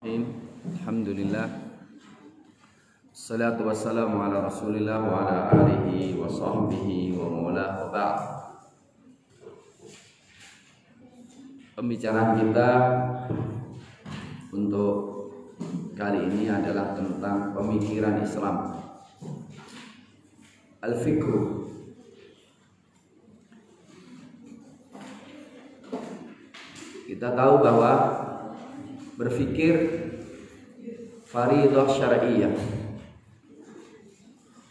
Alhamdulillah, salatu wassalamu ala rasulillah wa ala alihi wa sahbihi wa mawlah wa ba'd. Pembicaraan kita untuk kali ini adalah tentang pemikiran Islam, al-fikru. Kita tahu bahwa berfikir fariidah syar'iyyah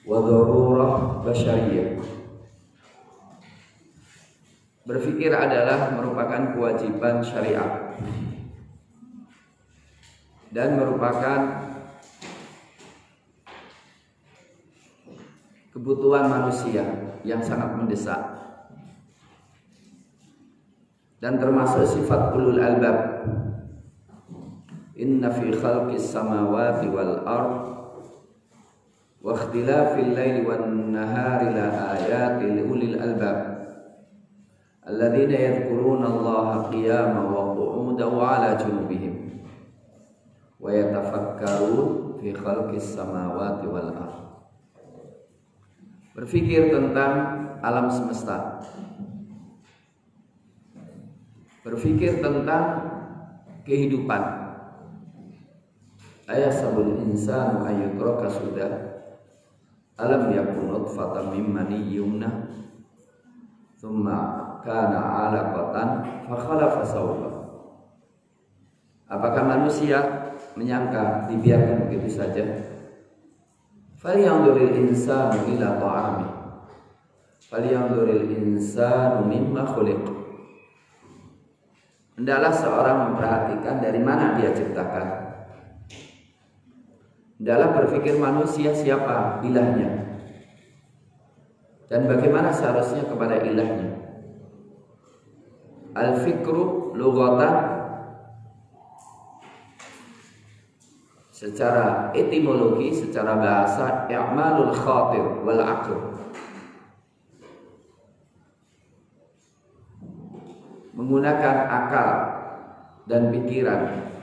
wa darurah basyariyah. Berfikir adalah merupakan kewajiban syariat dan merupakan kebutuhan manusia yang sangat mendesak, dan termasuk sifat ulul albab. Inna fi khalqis samawati wal ard wa ikhtilafil laili wan nahari la ayatin li ulil albab alladzina yadhkuruna Allaha qiyaman wa qu'udan wa 'ala junubihim wa yatafakkarun fi khalqis samawati wal ard. Berfikir tentang alam semesta, berfikir tentang kehidupan. Ayasabul insanu ayyutraka sudah alam yakun nutfatan min maniyyin yumna thumma kana 'alaqatan fa khalaqa sawfa. Apakah manusia menyangka dibiarkan begitu saja? Falyanzuril insanu ila ta'ami, falyanzuril insanu mimma khuliq. Hendaklah seorang memperhatikan dari mana dia ciptakan. Dalam berpikir manusia siapa ilahnya dan bagaimana seharusnya kepada ilahnya. Al-fikru lughatan, secara etimologi, secara bahasa, i'malul khatir wal aql, menggunakan akal dan pikiran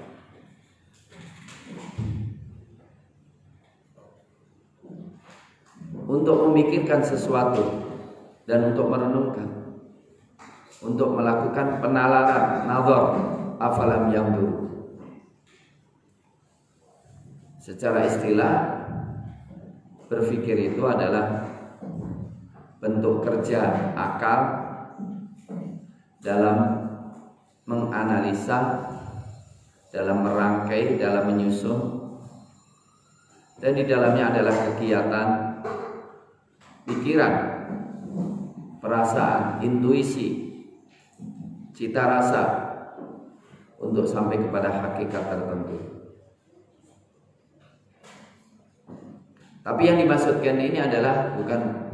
untuk memikirkan sesuatu dan untuk merenungkan, untuk melakukan penalaran, nazar, afalam yanzur. Secara istilah, berpikir itu adalah bentuk kerja akal dalam menganalisa, dalam merangkai, dalam menyusun, dan di dalamnya adalah kegiatan pikiran, perasaan, intuisi, cita rasa untuk sampai kepada hakikat tertentu. Tapi yang dimaksudkan ini adalah bukan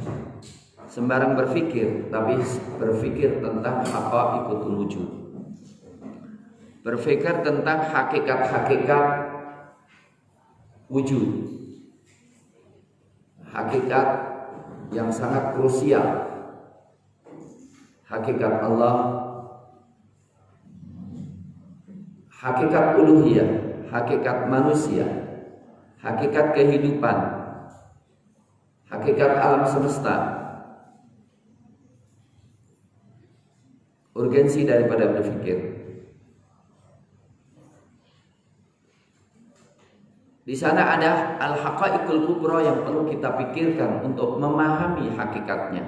sembarang berpikir, tapi berpikir tentang haqaiqatul wujud. Berpikir tentang hakikat-hakikat wujud, hakikat yang sangat krusial, hakikat Allah, hakikat uluhiyah, hakikat manusia, hakikat kehidupan, hakikat alam semesta. Urgensi daripada berpikir. Di sana ada al-haqaiqul kubra yang perlu kita pikirkan untuk memahami hakikatnya.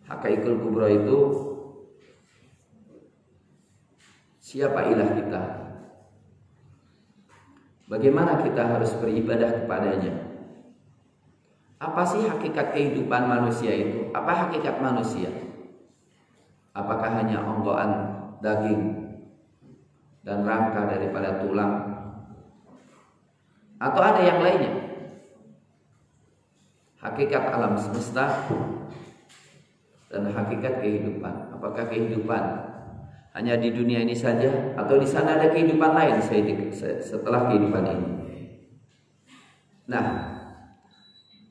Haqaiqul kubra itu siapa ilah kita? Bagaimana kita harus beribadah kepadanya? Apa sih hakikat kehidupan manusia itu? Apa hakikat manusia? Apakah hanya onggoan daging dan rangka daripada tulang? Atau ada yang lainnya? Hakikat alam semesta dan hakikat kehidupan. Apakah kehidupan hanya di dunia ini saja, atau di sana ada kehidupan lain setelah kehidupan ini? Nah,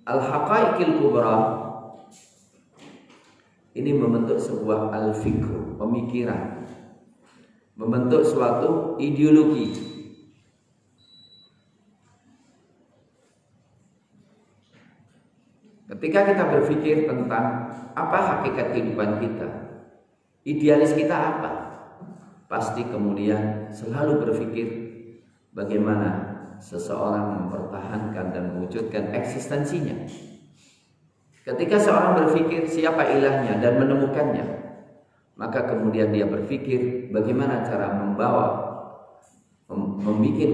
al-haqaiqil kubra ini membentuk sebuah al-fikr, pemikiran, membentuk suatu ideologi Ketika kita berpikir tentang apa hakikat kehidupan kita, idealis kita apa, pasti kemudian selalu berpikir bagaimana seseorang mempertahankan dan mewujudkan eksistensinya. Ketika seorang berpikir siapa ilahnya dan menemukannya, maka kemudian dia berpikir bagaimana cara membuat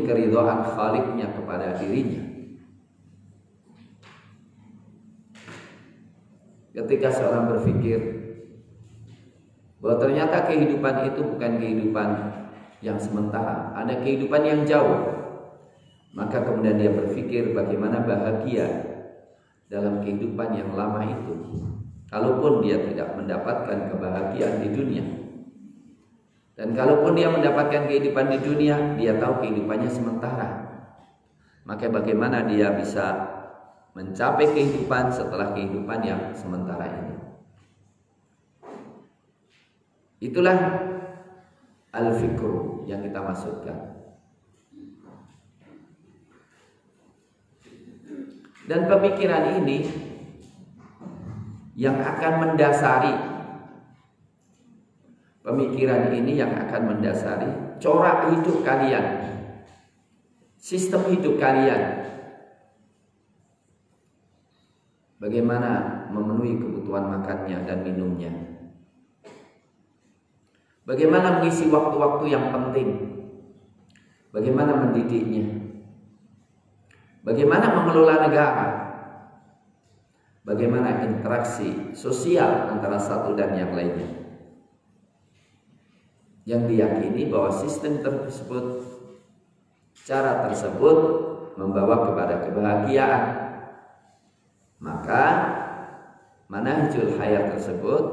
keridhaan Khaliknya kepada dirinya. Ketika seorang berpikir bahwa ternyata kehidupan itu bukan kehidupan yang sementara, ada kehidupan yang jauh, maka kemudian dia berpikir bagaimana bahagia dalam kehidupan yang lama itu, kalaupun dia tidak mendapatkan kebahagiaan di dunia. Dan kalaupun dia mendapatkan kehidupan di dunia, dia tahu kehidupannya sementara. Maka bagaimana dia bisa mencapai kehidupan setelah kehidupan yang sementara ini? Itulah al-fikru yang kita maksudkan. Dan pemikiran ini yang akan mendasari corak hidup kalian, sistem hidup kalian. Bagaimana memenuhi kebutuhan makannya dan minumnya, bagaimana mengisi waktu-waktu yang penting, bagaimana mendidiknya, bagaimana mengelola negara, bagaimana interaksi sosial antara satu dan yang lainnya. Yang diyakini bahwa sistem tersebut, cara tersebut membawa kepada kebahagiaan. Maka manhajul hayat tersebut,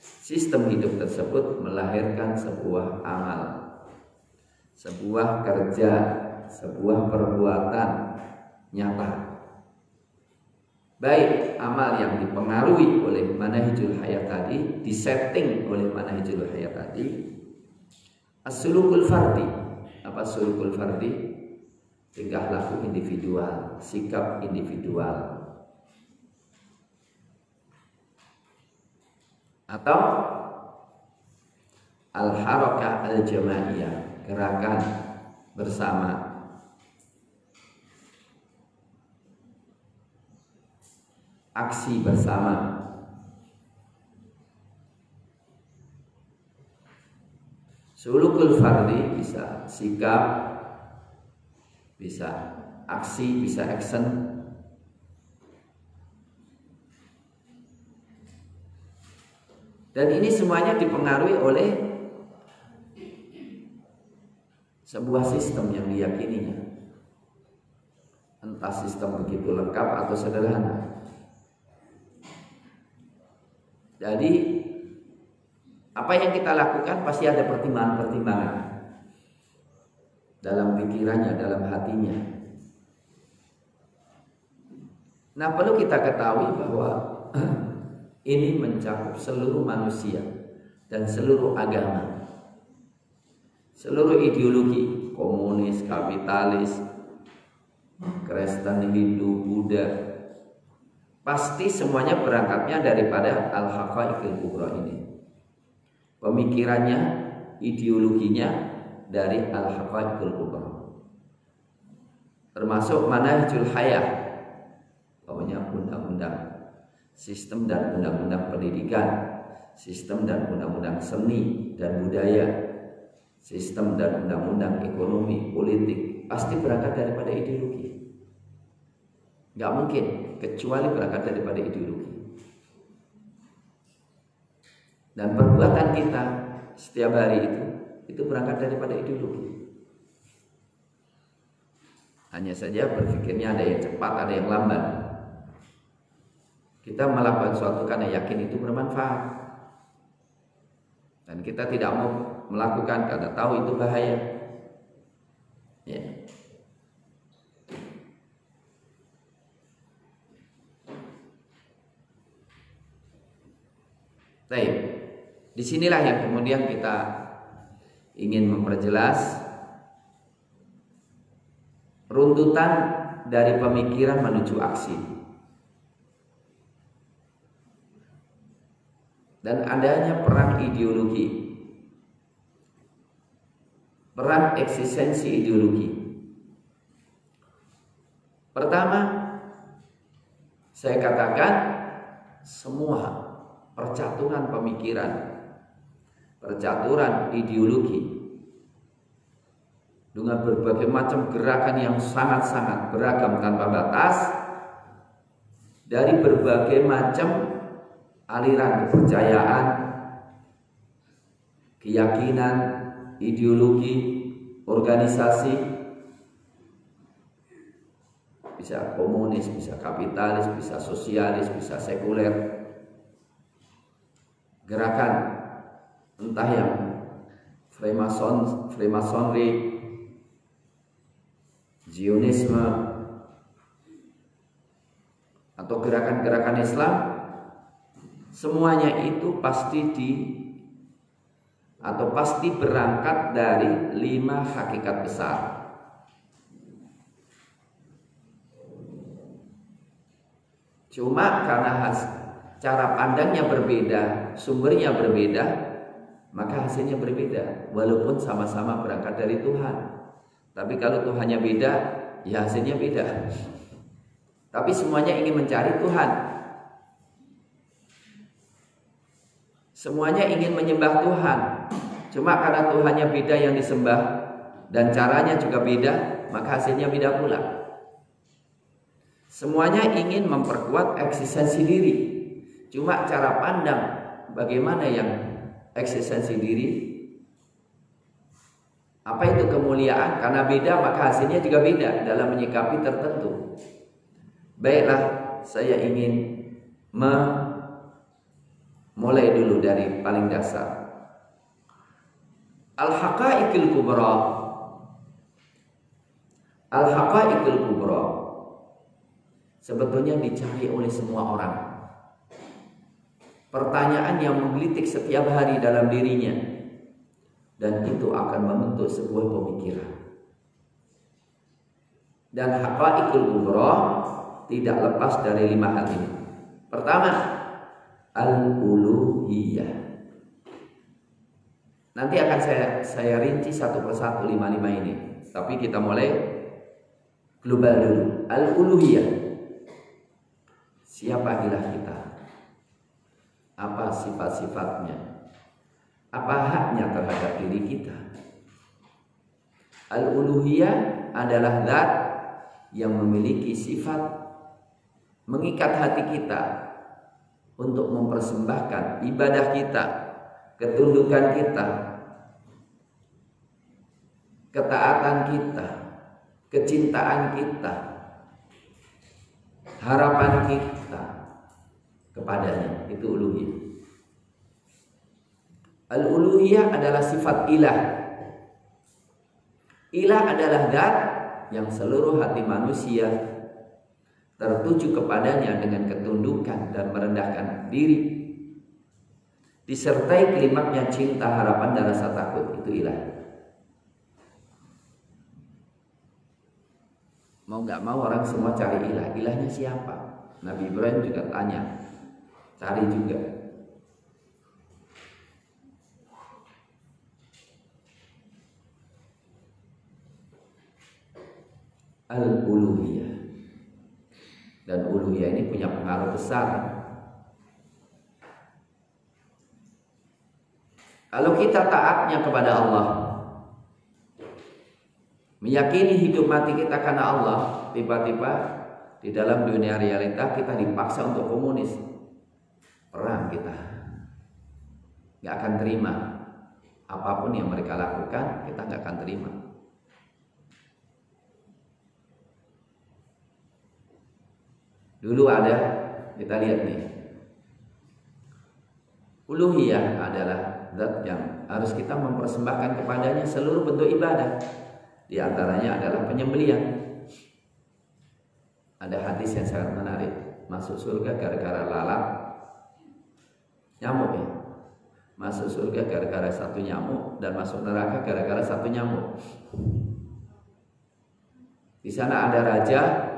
sistem hidup tersebut melahirkan sebuah amal, sebuah kerja, sebuah perbuatan nyata. Baik amal yang dipengaruhi oleh manhajul hayat tadi, disetting oleh manhajul hayat tadi. As-sulukul fardi. Apa sulukul fardi? Tingkah laku individual, sikap individual. Atau al-harakah al-jamaiyah, gerakan bersama. Aksi bersama. Sulukul fardi bisa sikap, bisa aksi, bisa action. Dan ini semuanya dipengaruhi oleh sebuah sistem yang diyakininya. Entah sistem begitu lengkap atau sederhana. Jadi apa yang kita lakukan pasti ada pertimbangan-pertimbangan dalam pikirannya, dalam hatinya. Nah, perlu kita ketahui bahwa ini mencakup seluruh manusia dan seluruh agama, seluruh ideologi, komunis, kapitalis, Kristen, Hindu, Buddha. Pasti semuanya berangkatnya daripada al-haqaiqil kubra ini. Pemikirannya, ideologinya dari al-haqaiqil kubra. Termasuk manhajul hayat, pokoknya undang-undang sistem dan undang-undang pendidikan, sistem dan undang-undang seni dan budaya, sistem dan undang-undang ekonomi, politik, pasti berangkat daripada ideologi. Gak mungkin kecuali berangkat daripada ideologi. Dan perbuatan kita setiap hari itu berangkat daripada ideologi. Hanya saja berpikirnya ada yang cepat, ada yang lambat. Kita melakukan sesuatu karena yakin itu bermanfaat, dan kita tidak mau melakukan karena tahu itu bahaya. Ya. Baik, disinilah yang kemudian kita ingin memperjelas runtutan dari pemikiran menuju aksi. dan adanya perang ideologi, perang eksistensi ideologi. Pertama, saya katakan semua percaturan pemikiran, percaturan ideologi dengan berbagai macam gerakan yang sangat-sangat beragam tanpa batas dari berbagai macam aliran kepercayaan, keyakinan, ideologi, organisasi, bisa komunis, bisa kapitalis, bisa sosialis, bisa sekuler, gerakan entah yang Freemasonry, Zionisme, atau gerakan-gerakan Islam, semuanya itu pasti berangkat dari 5 hakikat besar. Cuma karena cara pandangnya berbeda, sumbernya berbeda, maka hasilnya berbeda. Walaupun sama-sama berangkat dari Tuhan, tapi kalau Tuhannya beda, ya hasilnya beda. Tapi semuanya ingin mencari Tuhan. Semuanya ingin menyembah Tuhan. Cuma karena Tuhannya beda yang disembah dan caranya juga beda, maka hasilnya beda pula. Semuanya ingin memperkuat eksistensi diri. Cuma cara pandang bagaimana yang eksistensi diri, apa itu kemuliaan, karena beda maka hasilnya juga beda dalam menyikapi tertentu. Baiklah, saya ingin mulai dulu dari paling dasar. Al-haqaiqul kubra. Al-haqaiqul kubra sebetulnya dicari oleh semua orang. Pertanyaan yang menggelitik setiap hari dalam dirinya, dan itu akan membentuk sebuah pemikiran. Dan haqaiqul kubra tidak lepas dari 5 hal ini. Pertama, al-uluhiyah. Nanti akan saya rinci satu persatu 5 ini. Tapi kita mulai global dulu. Al-uluhiyah. Siapa ilah kita? Apa sifat-sifatnya? Apa haknya terhadap diri kita? Al-uluhiyah adalah zat yang memiliki sifat mengikat hati kita untuk mempersembahkan ibadah kita, ketundukan kita, ketaatan kita, kecintaan kita, harapan kita kepadanya. Itu uluhiyah. Al-uluhiyah adalah sifat ilah. Ilah adalah zat yang seluruh hati manusia tertuju kepadanya dengan ketundukan dan merendahkan diri, disertai klimaknya cinta, harapan, dan rasa takut. Itu ilah. Mau gak mau orang semua cari ilah. Ilahnya siapa? Nabi Ibrahim juga tanya, cari juga. Al-uluhiyah. Dan uluhiyah ini punya pengaruh besar. Kalau kita taatnya kepada Allah, meyakini hidup mati kita karena Allah, tiba-tiba di dalam dunia realita kita dipaksa untuk komunis, perang, kita nggak akan terima apapun yang mereka lakukan, kita nggak akan terima. Dulu ada, kita lihat nih, uluhiyah adalah zat yang harus kita mempersembahkan kepadanya seluruh bentuk ibadah. Di antaranya adalah penyembelihan. Ada hadis yang sangat menarik, masuk surga gara-gara lalat, nyamuk ya. Masuk surga gara-gara satu nyamuk, dan masuk neraka gara-gara satu nyamuk. Di sana ada raja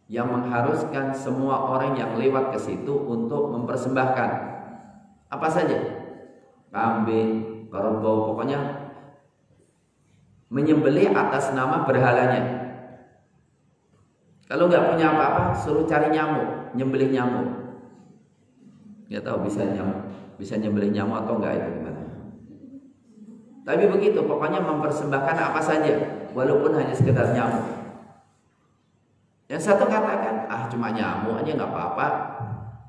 yang mengharuskan semua orang yang lewat ke situ untuk mempersembahkan apa saja, kambing, kerbau, pokoknya menyembelih atas nama berhalanya. Kalau nggak punya apa-apa, suruh cari nyamuk, nyembelih nyamuk. Nggak tahu bisa nyembelih nyamuk atau enggak itu gimana. Tapi begitu, pokoknya mempersembahkan apa saja, walaupun hanya sekedar nyamuk. Yang satu katakan, cuma nyamuk aja nggak apa-apa,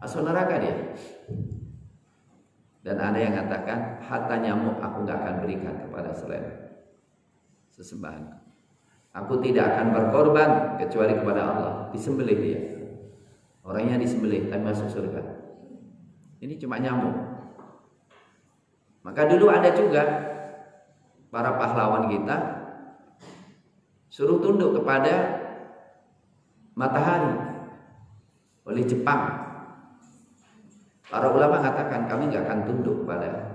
masuk neraka dia. Dan ada yang katakan, harta nyamuk aku nggak akan berikan kepada selain sesembahan. Aku tidak akan berkorban kecuali kepada Allah. Disembelih dia. Orangnya disembelih tapi masuk surga. Ini cuma nyamuk. Maka dulu ada juga para pahlawan kita suruh tunduk kepada matahari oleh Jepang. Para ulama mengatakan kami nggak akan tunduk kepada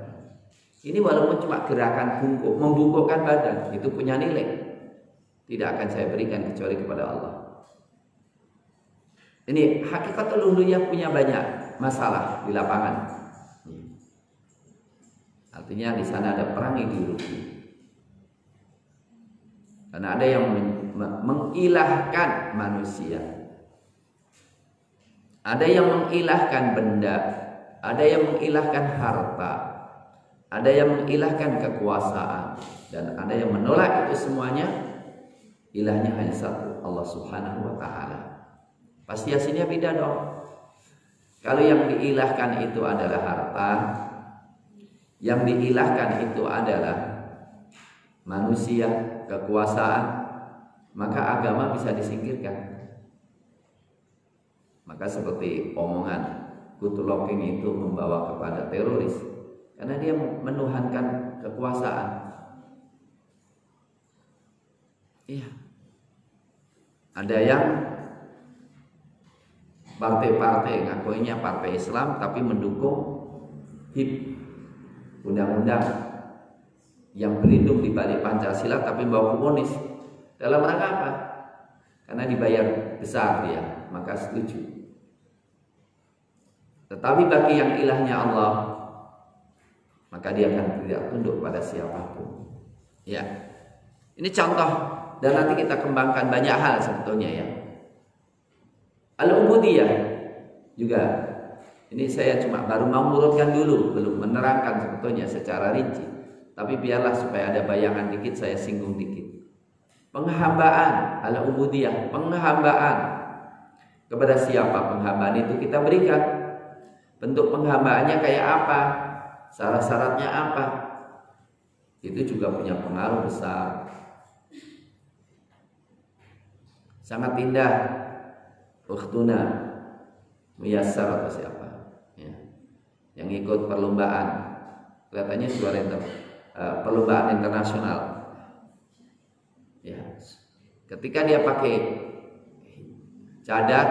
ini, walaupun cuma gerakan bungkuk, membungkukkan badan, itu punya nilai. Tidak akan saya berikan kecuali kepada Allah. Ini hakikatul uluhiyah punya banyak masalah di lapangan. Artinya di sana ada perang ideologi. Karena ada yang mengilahkan manusia. Ada yang mengilahkan benda, ada yang mengilahkan harta, ada yang mengilahkan kekuasaan, dan ada yang menolak itu semuanya. Ilahnya hanya satu, Allah Subhanahu wa ta'ala. Pasti hasilnya beda dong. Kalau yang diilahkan itu adalah harta, yang diilahkan itu adalah manusia, kekuasaan, maka agama bisa disingkirkan. Maka seperti omongan Kutuloging itu membawa kepada teroris, karena dia menuhankan kekuasaan. Iya. Ada yang partai-partai ngakuinya partai Islam tapi mendukung HIP, undang-undang yang berlindung di balik Pancasila tapi bawa komunis. Dalam rangka apa? Karena dibayar besar dia, maka setuju. Tetapi bagi yang ilahnya Allah, maka dia akan tidak tunduk pada siapapun. Ya, ini contoh. Dan nanti kita kembangkan banyak hal sebetulnya ya. Al-ubudiyah juga. Ini saya cuma baru mau urutkan dulu, belum menerangkan sebetulnya secara rinci. Tapi biarlah supaya ada bayangan dikit, saya singgung dikit. Penghambaan, al-ubudiyah, penghambaan. Kepada siapa penghambaan itu kita berikan? Bentuk penghambaannya kayak apa? Syarat-syaratnya apa? Itu juga punya pengaruh besar. Sangat indah ukhtuna Muyassar atau siapa ya, yang ikut perlombaan, kelihatannya juara perlombaan internasional ya. Ketika dia pakai cadar,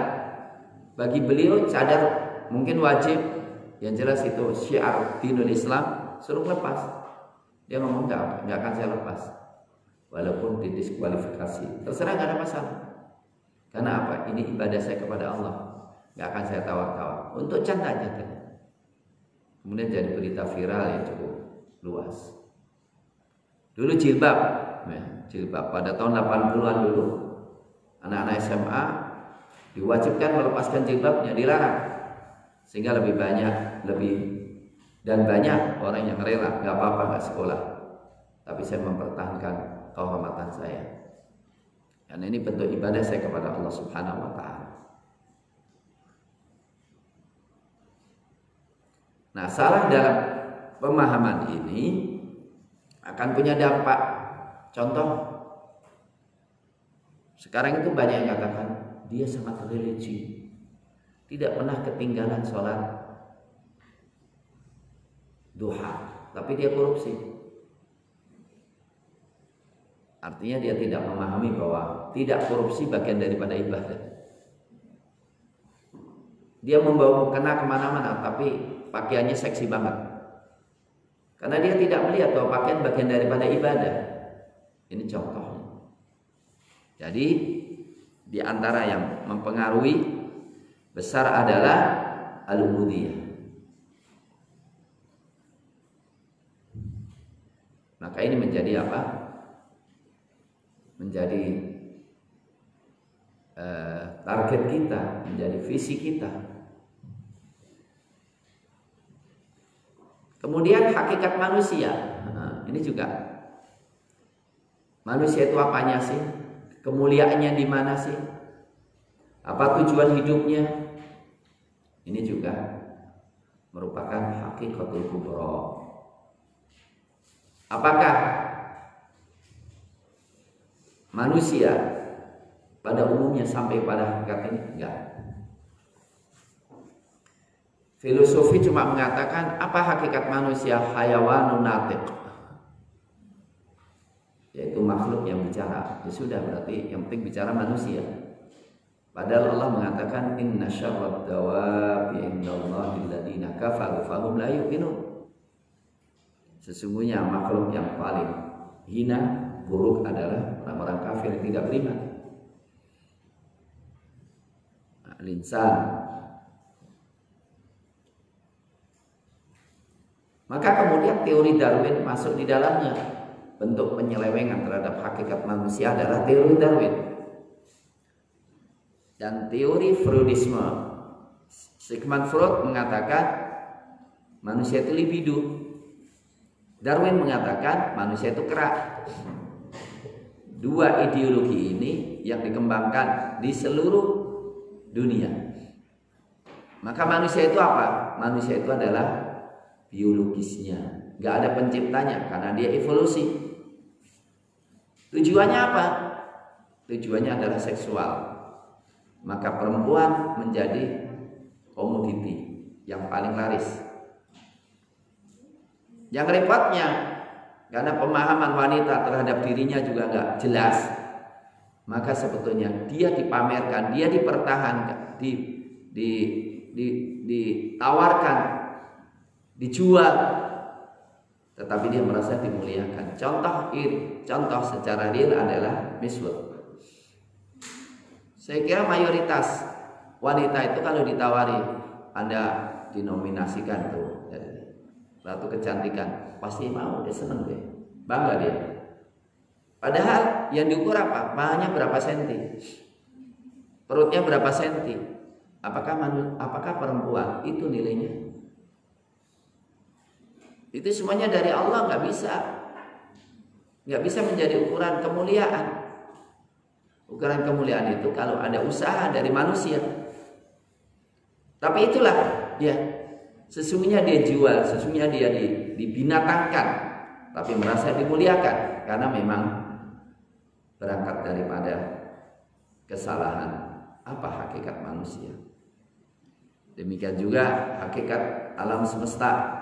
bagi beliau cadar mungkin wajib, yang jelas itu syiar dinul Islam, suruh lepas. Dia ngomong enggak akan saya lepas walaupun didiskualifikasi, terserah, enggak ada masalah. Karena apa? Ini ibadah saya kepada Allah. Gak akan saya tawar-tawar. Untuk canda aja. Kemudian jadi berita viral yang cukup luas. Dulu jilbab. Ya, jilbab. Pada tahun 80-an dulu. Anak-anak SMA diwajibkan melepaskan jilbabnya. Dilarang. Sehingga lebih banyak. Dan banyak orang yang rela. Gak apa-apa, gak sekolah. Tapi saya mempertahankan kehormatan saya. Dan ini bentuk ibadah saya kepada Allah Subhanahu wa ta'ala. Nah, salah dalam pemahaman ini akan punya dampak. Contoh, sekarang itu banyak yang katakan dia sangat religi, tidak pernah ketinggalan sholat duha, tapi dia korupsi. Artinya dia tidak memahami bahwa tidak korupsi bagian daripada ibadah. Dia membawa mukena kemana-mana, tapi pakaiannya seksi banget. Karena dia tidak melihat bahwa pakaian bagian daripada ibadah. Ini contohnya. Jadi di antara yang mempengaruhi besar adalah al-ubudiyah. Maka ini menjadi apa? Menjadi target kita, menjadi visi kita. Kemudian hakikat manusia. Nah, ini juga manusia itu apanya sih? Kemuliaannya di mana sih? Apa tujuan hidupnya? Ini juga merupakan hakikatul kubra. Apakah manusia pada umumnya sampai pada hakikat ini? Enggak. Filosofi cuma mengatakan apa hakikat manusia? Hayawanun natiq, yaitu makhluk yang bicara. Ya sudah, berarti yang penting bicara manusia. Padahal Allah mengatakan inna syarrad dawabi indallahi alladziina kafaru fahum la yu'minun. Sesungguhnya makhluk yang paling hina, buruk adalah orang-orang kafir yang tidak beriman. Al-insan. Maka kemudian teori Darwin masuk di dalamnya. Bentuk penyelewengan terhadap hakikat manusia adalah teori Darwin. Dan teori Freudisme. Sigmund Freud mengatakan manusia itu libido. Darwin mengatakan manusia itu kerak. Dua ideologi ini yang dikembangkan di seluruh dunia. Maka manusia itu apa? Manusia itu adalah biologisnya, nggak ada penciptanya karena dia evolusi. Tujuannya apa? Tujuannya adalah seksual. Maka perempuan menjadi komoditi yang paling laris. Yang repotnya, karena pemahaman wanita terhadap dirinya juga nggak jelas, maka sebetulnya dia dipamerkan, dia dipertahankan, ditawarkan, dijual, tetapi dia merasa dimuliakan. Contoh secara real adalah Miss World. Saya kira mayoritas wanita itu kalau ditawari, Anda dinominasikan tuh Ratu Kecantikan, pasti mau, dia seneng deh, bangga dia. Padahal yang diukur apa? Pahanya berapa senti, perutnya berapa senti. Apakah perempuan itu nilainya? Itu semuanya dari Allah, nggak bisa menjadi ukuran kemuliaan. Ukuran kemuliaan itu kalau ada usaha dari manusia. Tapi itulah ya, sesungguhnya dia jual, sesungguhnya dia dibinatangkan, tapi merasa dimuliakan karena memang berangkat daripada kesalahan. Apa hakikat manusia? Demikian juga hakikat alam semesta.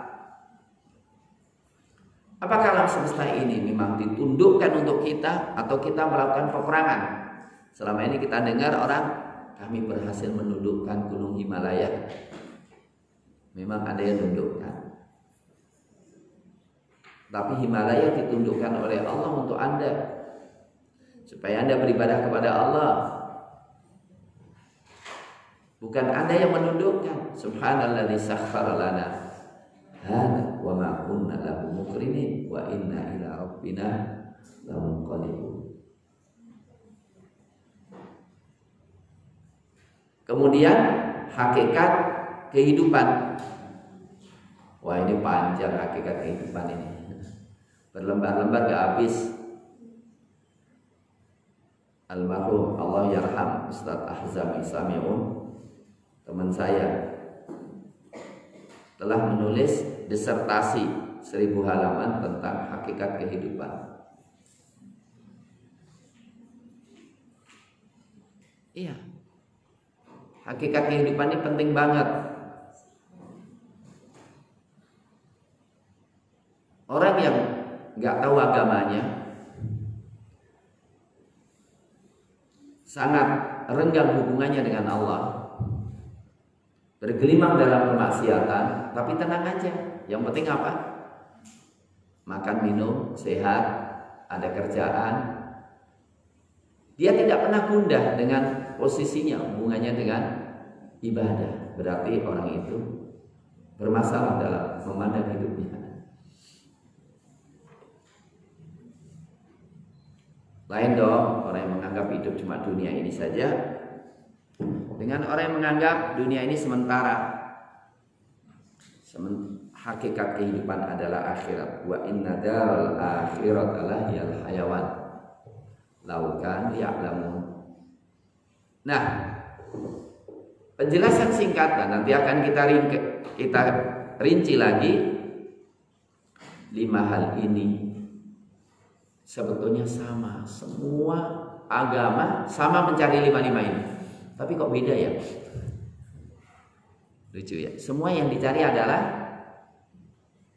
Apakah alam semesta ini memang ditundukkan untuk kita atau kita melakukan peperangan? Selama ini kita dengar orang, kami berhasil menundukkan gunung Himalaya. Memang ada yang menundukkan. Tapi Himalaya ditundukkan oleh Allah untuk Anda, supaya Anda beribadah kepada Allah. Bukan Anda yang menundukkan. Subhanalladzi sakhkhara lana hada wa ma kunna lahu muqrinin wa inna ila rabbina lamunqalibun. Kemudian hakikat kehidupan. Wah, ini panjang hakikat kehidupan ini. Berlembar-lembar gak habis. Almarhum Allah yarham Ustaz Ahzami Sami'un, teman saya, telah menulis disertasi 1000 halaman tentang hakikat kehidupan. Iya, hakikat kehidupan ini penting banget. Orang yang nggak tahu agamanya, sangat renggang hubungannya dengan Allah, bergelimang dalam kemaksiatan, tapi tenang aja. Yang penting apa? Makan, minum, sehat, ada kerjaan. Dia tidak pernah gundah dengan posisinya, hubungannya dengan ibadah, berarti orang itu bermasalah dalam memandang hidupnya. Lain dong orang yang menganggap hidup cuma dunia ini saja dengan orang yang menganggap dunia ini sementara. Hakikat kehidupan adalah akhirat. Wa inna daral akhirat alahiyal hayawan laukan ya'lamun. Nah, penjelasan singkat dan nanti akan kita rinci lagi. 5 hal ini sebetulnya sama, semua agama sama mencari 5 ini. Tapi kok beda ya? Lucu ya. Semua yang dicari adalah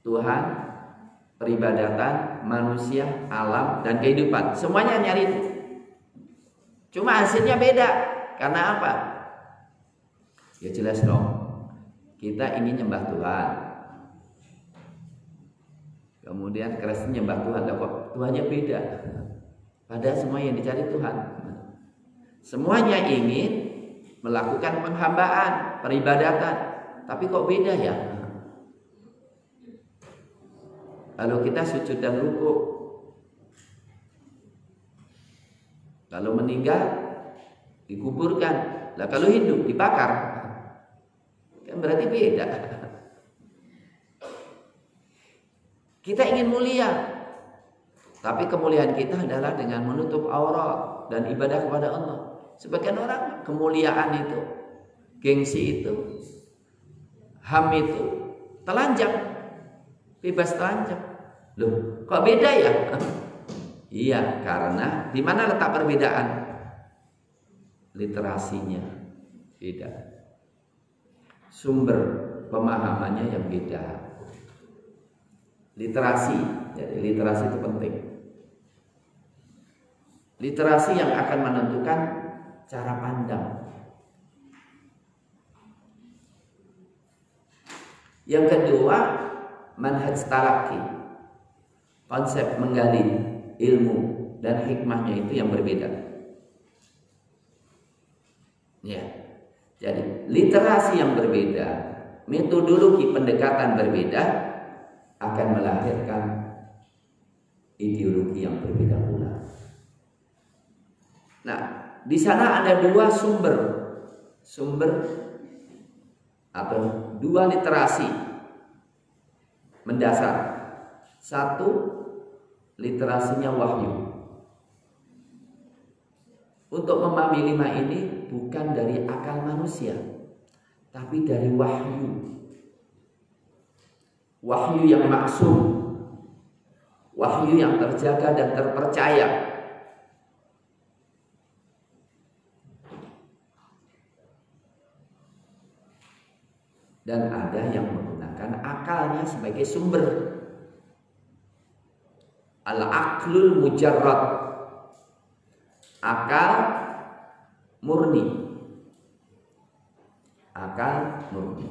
Tuhan, peribadatan, manusia, alam, dan kehidupan. Semuanya nyari itu. Cuma hasilnya beda. Karena apa? Ya jelas dong. Kita ingin nyembah Tuhan. Kemudian keras nyembah Tuhan. Kok Tuhannya beda? Padahal semua yang dicari Tuhan. Semuanya ingin melakukan penghambaan, peribadatan. Tapi kok beda ya? Kalau kita sujud dan ruku, kalau meninggal dikuburkan, lah kalau hidup dibakar, kan berarti beda. Kita ingin mulia, tapi kemuliaan kita adalah dengan menutup aurat dan ibadah kepada Allah. Sebagian orang kemuliaan itu, gengsi itu, ham itu telanjang, bebas telanjang. Loh, kok beda ya? Iya, karena di mana letak perbedaan? Literasinya beda, sumber pemahamannya yang beda. Literasi, jadi literasi itu penting. Literasi yang akan menentukan cara pandang. Yang kedua, manhaj talaqi, konsep menggali ilmu dan hikmahnya itu yang berbeda. Ya, jadi literasi yang berbeda, metodologi pendekatan berbeda akan melahirkan ideologi yang berbeda pula. Nah, di sana ada 2 sumber atau 2 literasi mendasar. 1, literasinya wahyu. Untuk memahami 5 ini bukan dari akal manusia, tapi dari wahyu. Wahyu yang maksum, wahyu yang terjaga dan terpercaya. Dan ada yang menggunakan akalnya sebagai sumber. Al-aqlul mujarrad, akal murni. Akal murni.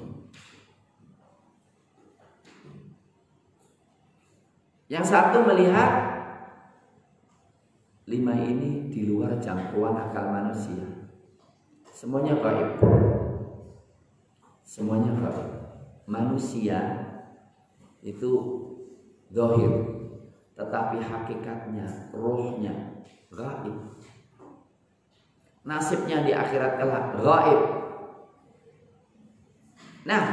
Yang satu melihat 5 ini di luar jangkauan akal manusia. Semuanya gaib. Semuanya gaib. Manusia itu zahir, tetapi hakikatnya, rohnya gaib. Nasibnya di akhirat kelak gaib. Nah,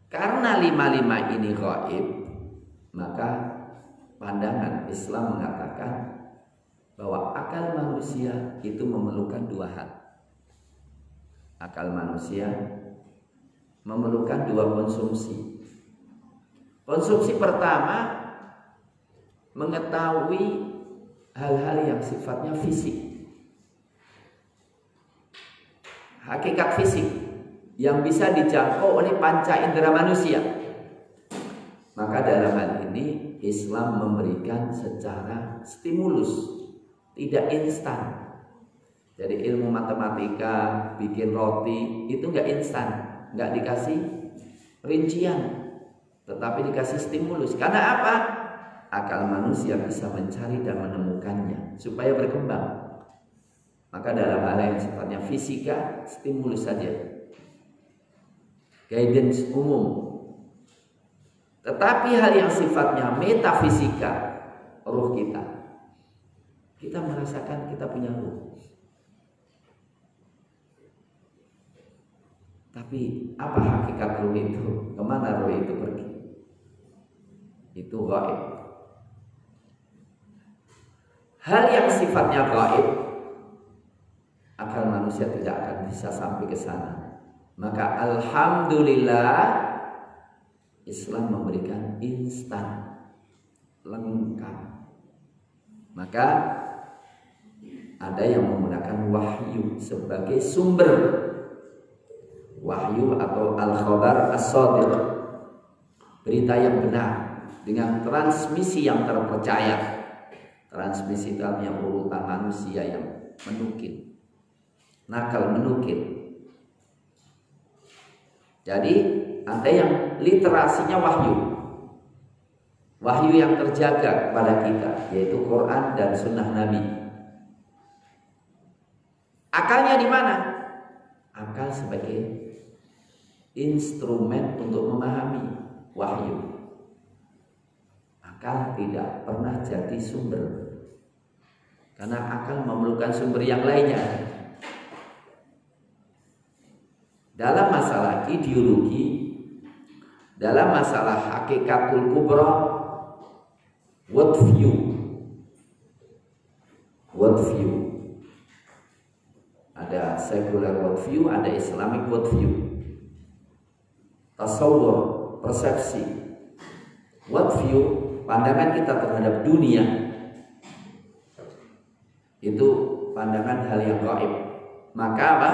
karena 5 ini gaib, maka pandangan Islam mengatakan bahwa akal manusia itu memerlukan 2 hal. Akal manusia memerlukan 2 konsumsi. Konsumsi pertama, mengetahui hal-hal yang sifatnya fisik, hakikat fisik yang bisa dijangkau oleh panca indera manusia. Maka dalam hal ini Islam memberikan secara stimulus, tidak instan. Jadi ilmu matematika, bikin roti itu nggak instan, nggak dikasih rincian, tetapi dikasih stimulus. Karena apa? Akal manusia bisa mencari dan menemukannya supaya berkembang. Maka dalam hal yang sifatnya fisika, stimulus saja, guidance umum. Tetapi hal yang sifatnya metafisika, ruh kita merasakan kita punya ruh. Tapi apa hakikat ruh itu? Kemana ruh itu pergi? Itu gaib. Hal yang sifatnya gaib, akal manusia tidak akan bisa sampai ke sana. Maka alhamdulillah Islam memberikan instan, lengkap. Maka ada yang menggunakan wahyu sebagai sumber. Wahyu atau al-khabar as-shadiq, berita yang benar dengan transmisi yang terpercaya. Transmisi itu artinya urutan manusia yang menukil, nakal menukil. Jadi ada yang literasinya wahyu, wahyu yang terjaga kepada kita, yaitu Quran dan Sunnah Nabi. Akalnya di mana? Akal sebagai instrumen untuk memahami wahyu. Akal tidak pernah jadi sumber, karena akal memerlukan sumber yang lainnya. Dalam masalah ideologi, dalam masalah hakikatul kubra, world view, ada secular world view, ada Islamic world view. Tasawwur, persepsi, world view, pandangan kita terhadap dunia, itu pandangan hal yang gaib. Maka apa?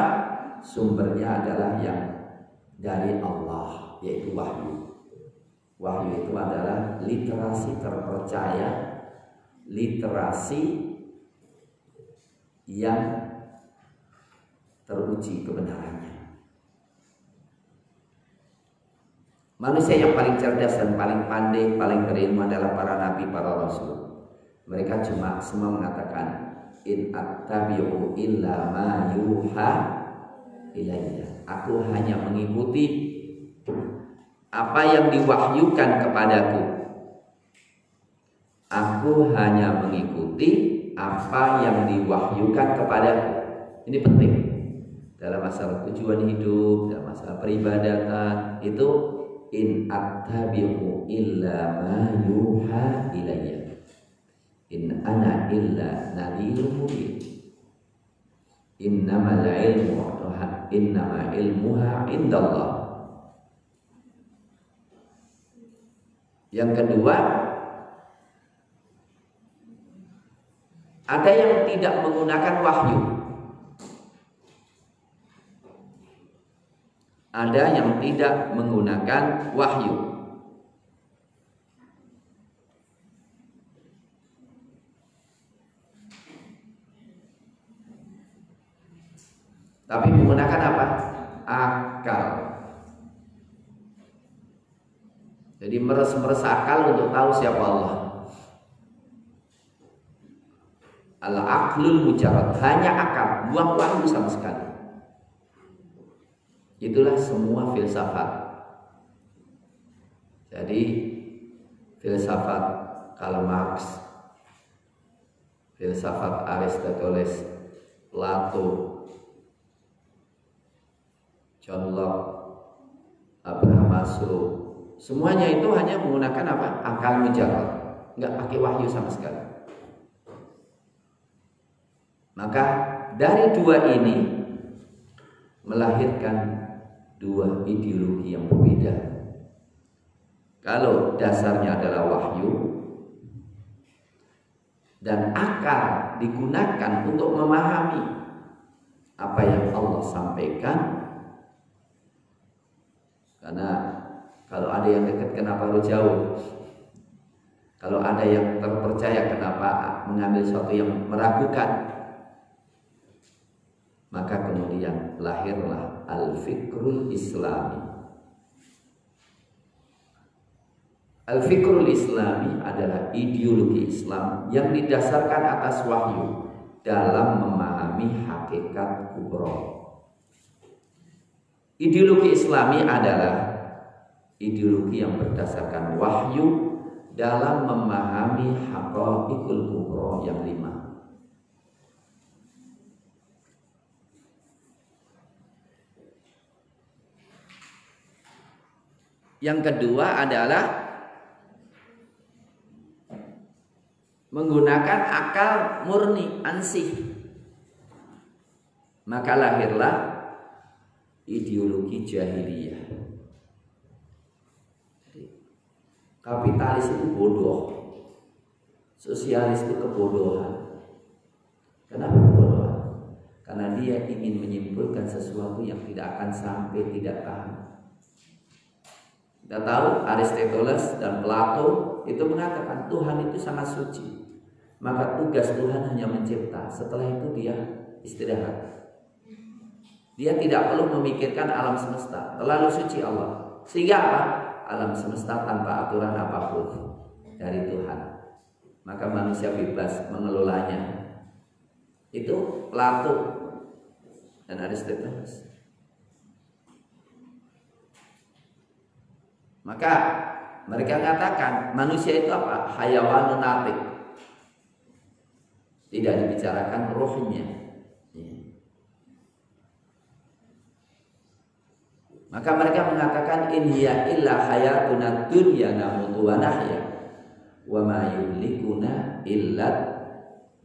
Sumbernya adalah yang dari Allah, yaitu wahyu. Wahyu itu adalah literasi terpercaya, literasi yang teruji kebenarannya. Manusia yang paling cerdas dan paling pandai, paling berilmu adalah para nabi, para rasul. Mereka cuma semua mengatakan, in attabi'u illa ma yuha ilayya. Aku hanya mengikuti apa yang diwahyukan kepadaku. Aku hanya mengikuti apa yang diwahyukan kepadaku. Ini penting dalam masalah tujuan hidup, dalam masalah peribadatan. Itu in attabi'u illa ma yuha ilayya, in ana illa nadhirun mubin, innama ilmuha indallah. Yang kedua, ada yang tidak menggunakan wahyu. Ada yang tidak menggunakan wahyu. Tapi menggunakan apa? Akal. Jadi meres-meres akal untuk tahu siapa Allah. Al-aqlul mujarrad, hanya akal, buang wahyu sama sekali. Itulah semua filsafat. Jadi filsafat Karl Marx, filsafat Aristoteles, Plato, John Locke, Abraham Maslow, semuanya itu hanya menggunakan apa? Akal mujarrad, nggak pakai wahyu sama sekali. Maka dari dua ini melahirkan dua ideologi yang berbeda. Kalau dasarnya adalah wahyu dan akal digunakan untuk memahami apa yang Allah sampaikan. Karena kalau ada yang dekat, kenapa harus jauh? Kalau ada yang terpercaya, kenapa mengambil sesuatu yang meragukan? Maka kemudian lahirlah al-fikrul islami. Al-fikrul islami adalah ideologi Islam yang didasarkan atas wahyu dalam memahami memahami hakikat kubro. Ideologi Islami adalah ideologi yang berdasarkan wahyu dalam memahami haqaiqul kubro yang 5. Yang kedua adalah menggunakan akal murni, ansih. Maka lahirlah ideologi jahiliyah. Kapitalis itu bodoh, sosialis itu kebodohan. Kenapa kebodohan? Karena dia ingin menyimpulkan sesuatu yang tidak akan sampai tidak tahan. Kita tahu Aristoteles dan Plato itu mengatakan Tuhan itu sangat suci. Maka tugas Tuhan hanya mencipta. Setelah itu dia istirahat. Dia tidak perlu memikirkan alam semesta. Terlalu suci Allah. Sehingga apa? Alam semesta tanpa aturan apapun dari Tuhan. Maka manusia bebas mengelolanya. Itu Plato dan Aristoteles. Maka mereka mengatakan manusia itu apa? Hayawanun natik. Tidak dibicarakan rohnya. Maka mereka mengatakan in hiya illa hayatuna dunya namutu wa nahya wa ma yuhlikuna illa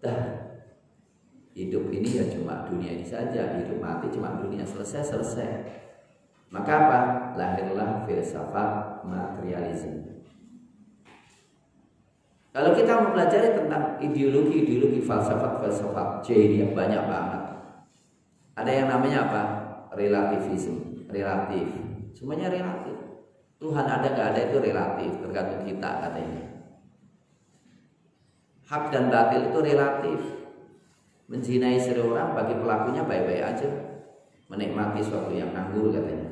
dahr. Hidup ini ya cuma dunia ini saja, hidup mati cuma dunia, selesai. Maka apa? Lahirlah filsafat materialisme. Kalau kita mempelajari tentang ideologi falsafat jahiliyah banyak banget. Ada yang namanya apa? Relativisme. Relatif, semuanya relatif. Tuhan ada nggak ada itu relatif, tergantung kita katanya. Hak dan batil itu relatif. Menzinai seorang bagi pelakunya baik-baik aja, menikmati suatu yang anggur katanya.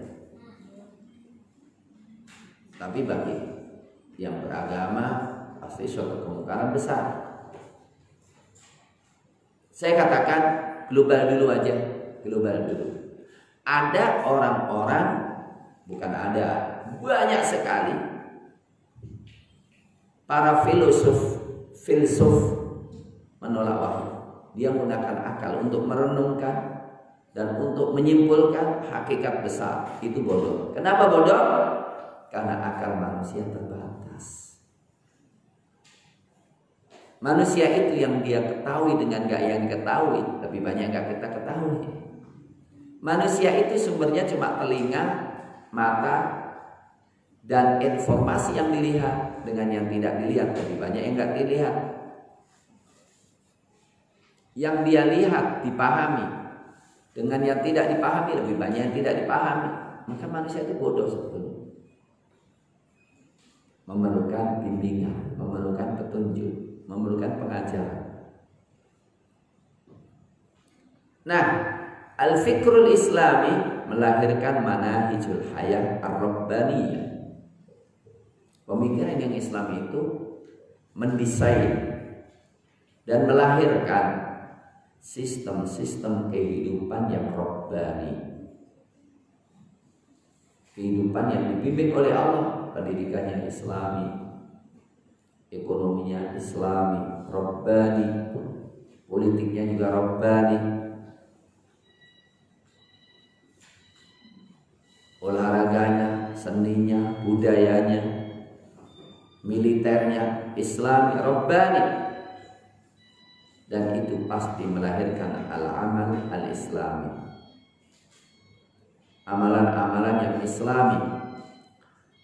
Tapi bagi yang beragama pasti suatu kemungkaran besar. Saya katakan global dulu aja, global dulu. Ada orang-orang, bukan ada, banyak sekali para filsuf menolak wahyu. Dia menggunakan akal untuk merenungkan dan untuk menyimpulkan hakikat besar. Itu bodoh. Kenapa bodoh? Karena akal manusia terbatas. Manusia itu yang dia ketahui dengan gak yang ketahui, lebih banyak gak kita ketahui. Manusia itu sumbernya cuma telinga, mata, dan informasi yang dilihat dengan yang tidak dilihat. Lebih banyak yang tidak dilihat. Yang dia lihat dipahami dengan yang tidak dipahami, lebih banyak yang tidak dipahami. Maka manusia itu bodoh sebetulnya. Memerlukan bimbingan, memerlukan petunjuk, memerlukan pengajaran. Nah, al-fikrul islami melahirkan manahijul hayah ar-rabbaniyah. Pemikiran yang Islam itu mendesain dan melahirkan sistem-sistem kehidupan yang rabbani. Kehidupan yang dibimbing oleh Allah, pendidikannya Islami, ekonominya Islami, rabbani, politiknya juga rabbani. Olahraganya, seninya, budayanya, militernya Islami, rabbani. Dan itu pasti melahirkan al-amal al-islami. Amalan-amalan yang islami.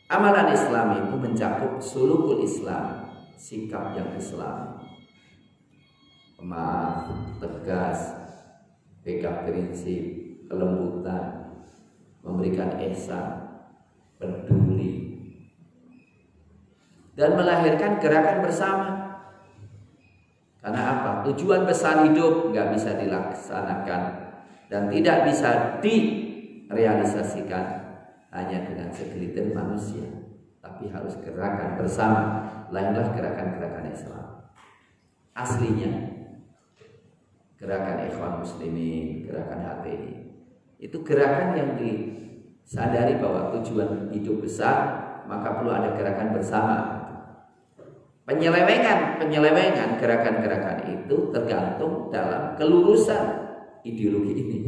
Amalan islami itu mencakup sulukul Islam, sikap yang islami. Pemaaf, tegas, pegang prinsip, kelembutan, memberikan ihsan, peduli, dan melahirkan gerakan bersama. Karena apa? Tujuan besar hidup nggak bisa dilaksanakan dan tidak bisa direalisasikan hanya dengan segelintir manusia, tapi harus gerakan bersama. Lahirlah gerakan-gerakan Islam. Aslinya gerakan Ikhwan Muslimin, gerakan HTI. Itu gerakan yang disadari bahwa tujuan hidup besar, maka perlu ada gerakan bersama. Penyelewengan gerakan-gerakan itu tergantung dalam kelurusan ideologi ini.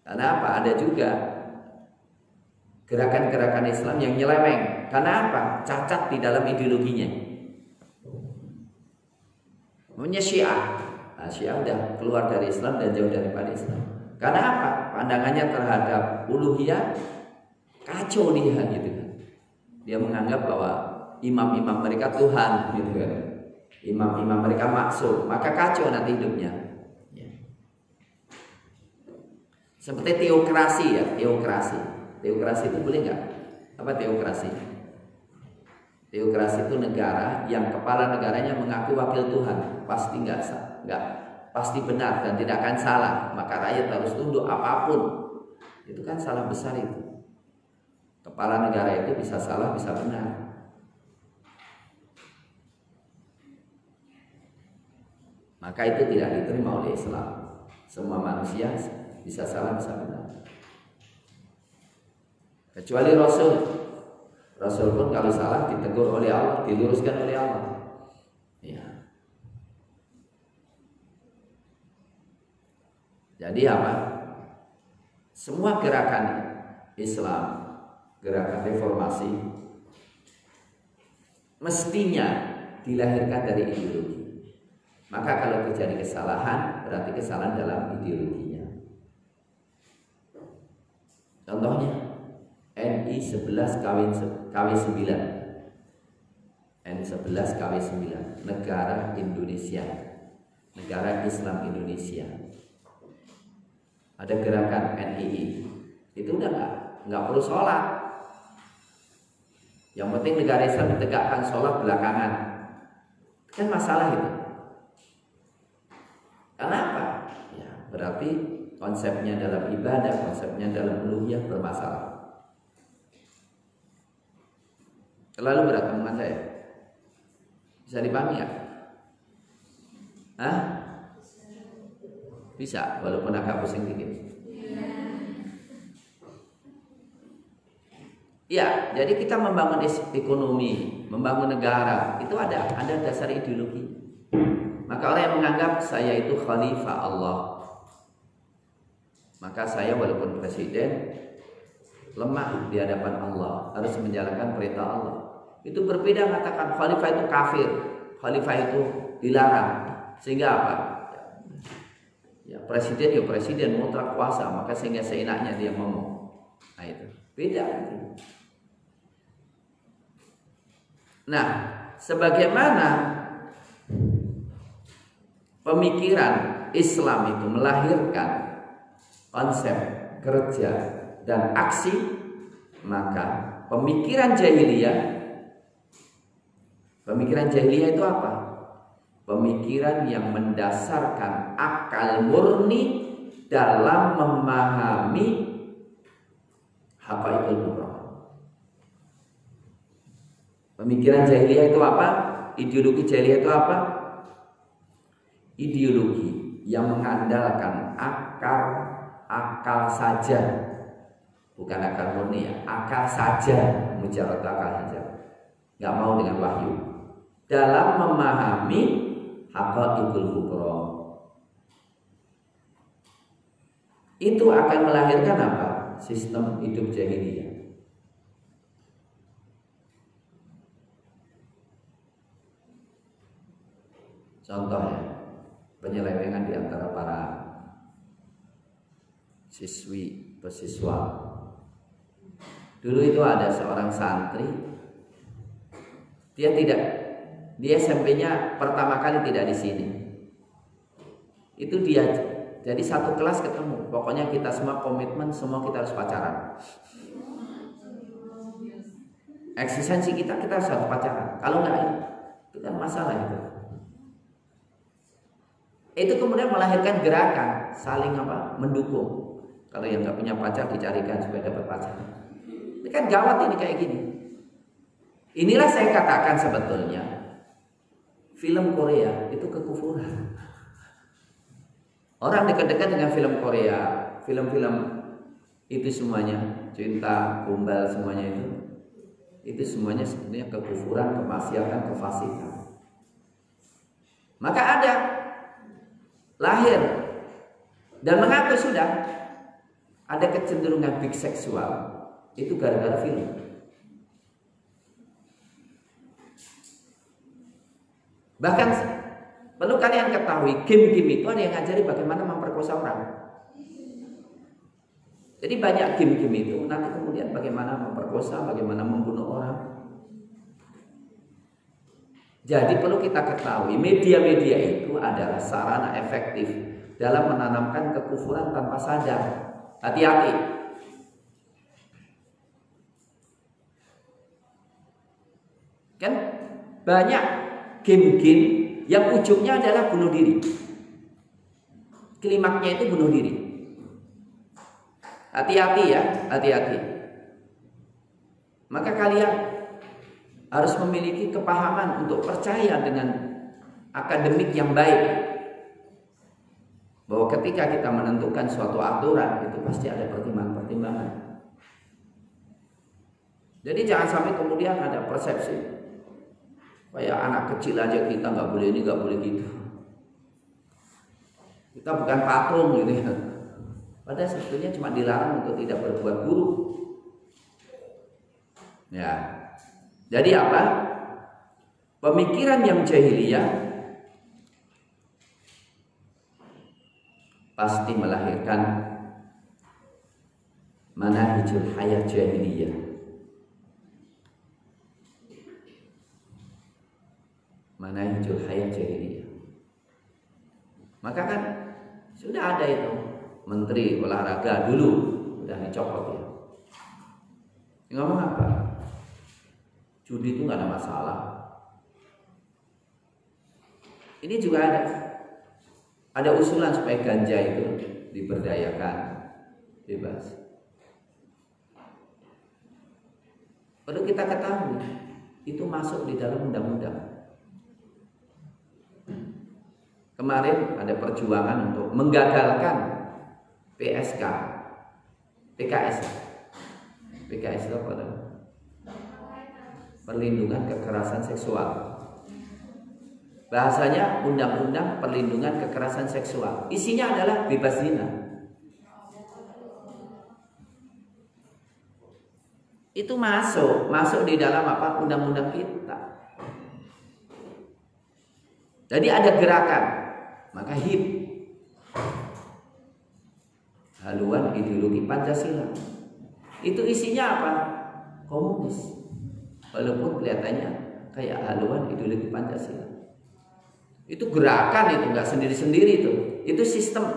Karena apa? Ada juga gerakan-gerakan Islam yang nyeleweng. Karena apa? Cacat di dalam ideologinya. Namanya Syiah. Nah, Syiah udah keluar dari Islam dan jauh daripada Islam. Karena apa? Pandangannya terhadap uluhiyah kacau dia gitu kan. Dia menganggap bahwa imam-imam mereka Tuhan gitu kan. Imam-imam mereka maksum, maka kacau nanti hidupnya. Ya. Seperti teokrasi ya, teokrasi. Teokrasi itu boleh nggak? Apa teokrasi? Teokrasi itu negara yang kepala negaranya mengaku wakil Tuhan, pasti nggak pasti benar dan tidak akan salah, maka rakyat harus tunduk apapun. Itu kan salah besar itu. Kepala negara itu bisa salah, bisa benar. Maka itu tidak diterima oleh Islam. Semua manusia bisa salah, bisa benar. Kecuali Rasul. Rasul pun kalau salah ditegur oleh Allah, diluruskan oleh Allah. Ya. Jadi apa? Semua gerakan Islam, gerakan reformasi, mestinya dilahirkan dari ideologi. Maka kalau terjadi kesalahan, berarti kesalahan dalam ideologinya. Contohnya NI 11 KW 9, N11 KW 9, negara Indonesia, negara Islam Indonesia. Ada gerakan NII, itu udah nggak perlu sholat. Yang penting negara Islam ditegakkan, sholat belakangan. Kan masalah itu. Kenapa? Ya, berarti konsepnya dalam ibadah, konsepnya dalam uluhiyah bermasalah. Terlalu berat omongan saya. Bisa dipahami ya? Hah? Bisa, walaupun agak pusing dikit. Ya, jadi kita membangun ekonomi, membangun negara, itu ada dasar ideologi. Maka orang yang menganggap saya itu khalifah Allah, maka saya walaupun presiden lemah di hadapan Allah, harus menjalankan perintah Allah. Itu berbeda mengatakan khalifah itu kafir, khalifah itu dilarang. Sehingga apa? Ya presiden mutlak kuasa, maka sehingga seenaknya dia ngomong. Nah itu beda. Nah, sebagaimana pemikiran Islam itu melahirkan konsep kerja dan aksi, maka pemikiran jahiliyah itu apa? Pemikiran yang mendasarkan akal murni dalam memahami haqaiqul kubra. Pemikiran jahiliyah itu apa? Ideologi jahiliyah itu apa? Ideologi yang mengandalkan akal saja, bukan akal murni ya, akal saja, mujarad akal saja, nggak mau dengan wahyu dalam memahami haqaiqul kubra. Itu akan melahirkan apa? Sistem hidup jahiliyah. Contohnya penyelewengan di antara para siswa. Dulu itu ada seorang santri, dia SMP-nya pertama kali tidak di sini. Itu dia, jadi satu kelas ketemu. Pokoknya kita semua komitmen, semua kita harus pacaran. Eksistensi kita harus satu pacaran. Kalau enggak, itu kan masalah itu. Itu kemudian melahirkan gerakan saling mendukung. Kalau yang nggak punya pacar dicarikan supaya dapat pacar. Ini kan gawat ini kayak gini. Inilah saya katakan sebetulnya film Korea itu kekufuran. Orang dekat-dekat dengan film Korea, film-film itu semuanya, cinta, gombal semuanya itu semuanya sebenarnya kekufuran, kemaksiatan, kefasikan. Maka ada lahir dan mengaku sudah ada kecenderungan biseksual itu gara-gara film. Bahkan perlu kalian ketahui, game-game itu ada yang ngajari bagaimana memperkosa orang. Jadi banyak game-game itu nanti kemudian bagaimana memperkosa, bagaimana membunuh orang. Jadi perlu kita ketahui, media-media itu adalah sarana efektif dalam menanamkan kekufuran tanpa sadar. Hati-hati. Kan banyak game-game yang ujungnya adalah bunuh diri. Klimaknya itu bunuh diri. Hati-hati ya, hati-hati. Maka kalian harus memiliki kepahaman untuk percaya dengan akademik yang baik. Bahwa ketika kita menentukan suatu aturan itu pasti ada pertimbangan-pertimbangan. Jadi jangan sampai kemudian ada persepsi kayak anak kecil aja kita nggak boleh ini, nggak boleh gitu. Kita bukan patung gitu ya. Padahal sebetulnya cuma dilarang untuk tidak berbuat buruk. Ya. Jadi apa? Pemikiran yang jahiliyah pasti melahirkan manhajul hayat jahiliyah. Manhajul hayat jahiliyah. Maka kan sudah ada itu menteri olahraga dulu udah dicopot ya. Ngomong apa? Judi itu nggak ada masalah. Ini juga ada usulan supaya ganja itu diberdayakan, bebas. Perlu kita ketahui itu masuk di dalam undang-undang. Kemarin ada perjuangan untuk menggagalkan PSK, PKS. PKS itu apa? Perlindungan kekerasan seksual. Bahasanya undang-undang perlindungan kekerasan seksual. Isinya adalah bebas zina. Itu masuk di dalam apa? Undang-undang kita. Jadi ada gerakan, maka HIP, haluan ideologi Pancasila. Itu isinya apa? Komunis. Walaupun kelihatannya kayak haluan ideologi Pancasila. Itu gerakan, itu nggak sendiri-sendiri itu. Itu sistem,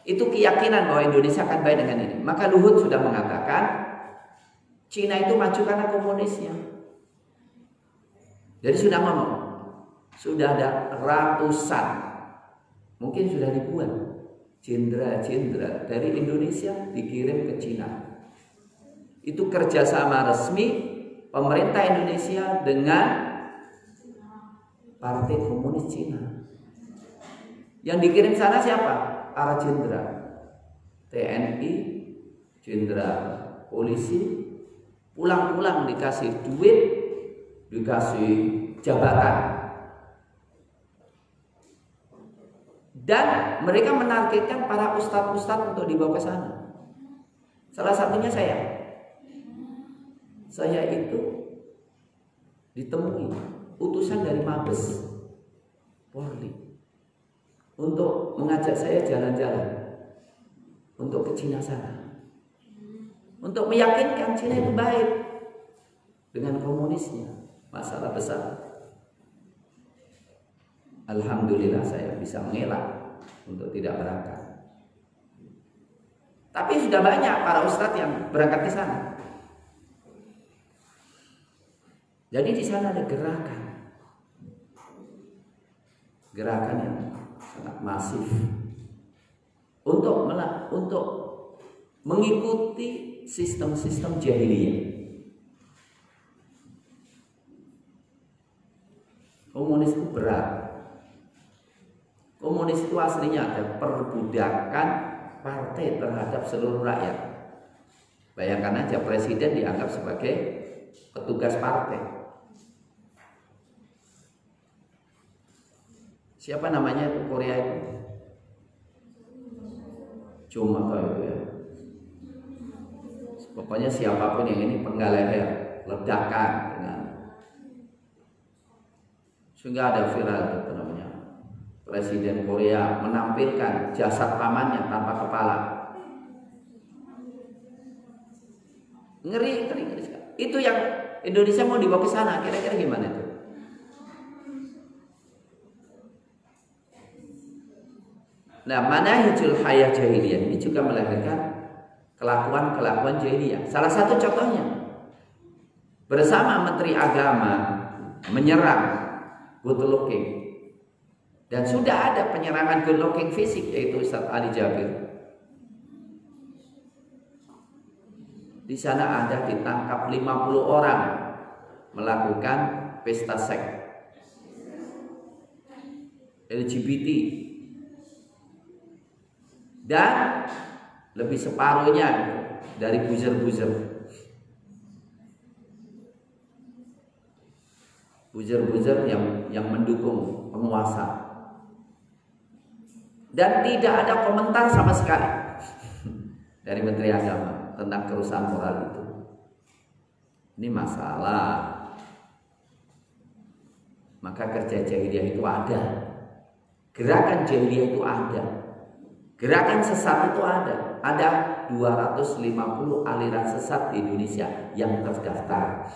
itu keyakinan bahwa Indonesia akan baik dengan ini. Maka Luhut sudah mengatakan Cina itu maju karena komunisnya. Jadi sudah ngomong, sudah ada ratusan, mungkin sudah ribuan jenderal-jenderal dari Indonesia dikirim ke Cina. Itu kerjasama resmi pemerintah Indonesia dengan Partai Komunis Cina. Yang dikirim sana siapa? Para jenderal, TNI, jenderal polisi, pulang-pulang dikasih duit, dikasih jabatan. Dan mereka menargetkan para ustadz-ustadz untuk dibawa ke sana. Salah satunya saya. Saya itu ditemui utusan dari Mabes Polri untuk mengajak saya jalan-jalan untuk ke Cina sana, untuk meyakinkan Cina itu baik dengan komunisnya. Masalah besar. Alhamdulillah saya bisa mengelak untuk tidak berangkat. Tapi sudah banyak para ustadz yang berangkat ke sana. Jadi di sana ada gerakan yang sangat masif untuk mengikuti sistem-sistem jahiliyah. Komunis itu berat. Komunis itu aslinya ada perbudakan partai terhadap seluruh rakyat. Bayangkan aja presiden dianggap sebagai petugas partai. Siapa namanya itu Korea itu? Cuma tahu itu ya. Pokoknya siapapun yang ini penggal leher, ledakan dengan sehingga ada viral itu namanya. Presiden Korea menampilkan jasad pamannya tanpa kepala. Ngeri sekali. Itu yang Indonesia mau dibawa ke sana, kira-kira gimana itu? Nah, manahijul hayah jahiliyah ini juga melahirkan kelakuan-kelakuan jahiliyah. Salah satu contohnya, bersama Menteri Agama menyerang good looking, dan sudah ada penyerangan good looking fisik, yaitu Ustaz Ali Jabir. Di sana ada ditangkap 50 orang melakukan pesta seks LGBT, dan lebih separuhnya dari buzzer-buzzer yang mendukung penguasa, dan tidak ada komentar sama sekali dari Menteri Agama tentang kerusakan moral itu. Ini masalah. Maka kerja jahiliyah itu ada, gerakan jahiliyah itu ada, gerakan sesat itu ada. Ada 250 aliran sesat di Indonesia yang terdaftar.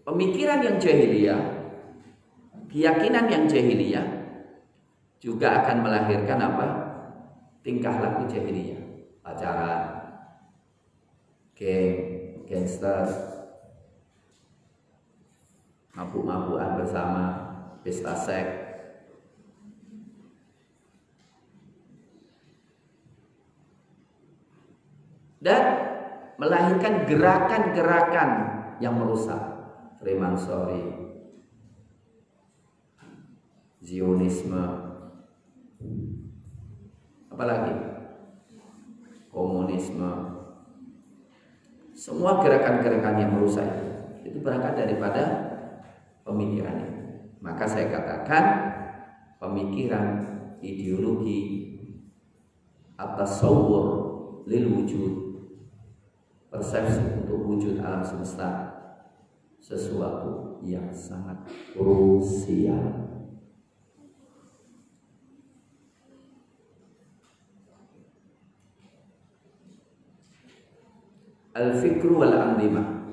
Pemikiran yang jahiliyah, keyakinan yang jahiliyah juga akan melahirkan apa? Tingkah laku jahiliyah, pacaran, geng, gangster, mabuk-mabukan bersama, pesta seks. Dan melahirkan gerakan-gerakan yang merusak. Freemansori, Zionisme, apalagi komunisme, semua gerakan-gerakan yang merusak itu berangkat daripada pemikiran ini. Maka saya katakan pemikiran, ideologi, at-tasawwur lil wujud, persepsi untuk wujud alam semesta, sesuatu yang sangat krusial. Al-fikru wal-andimah,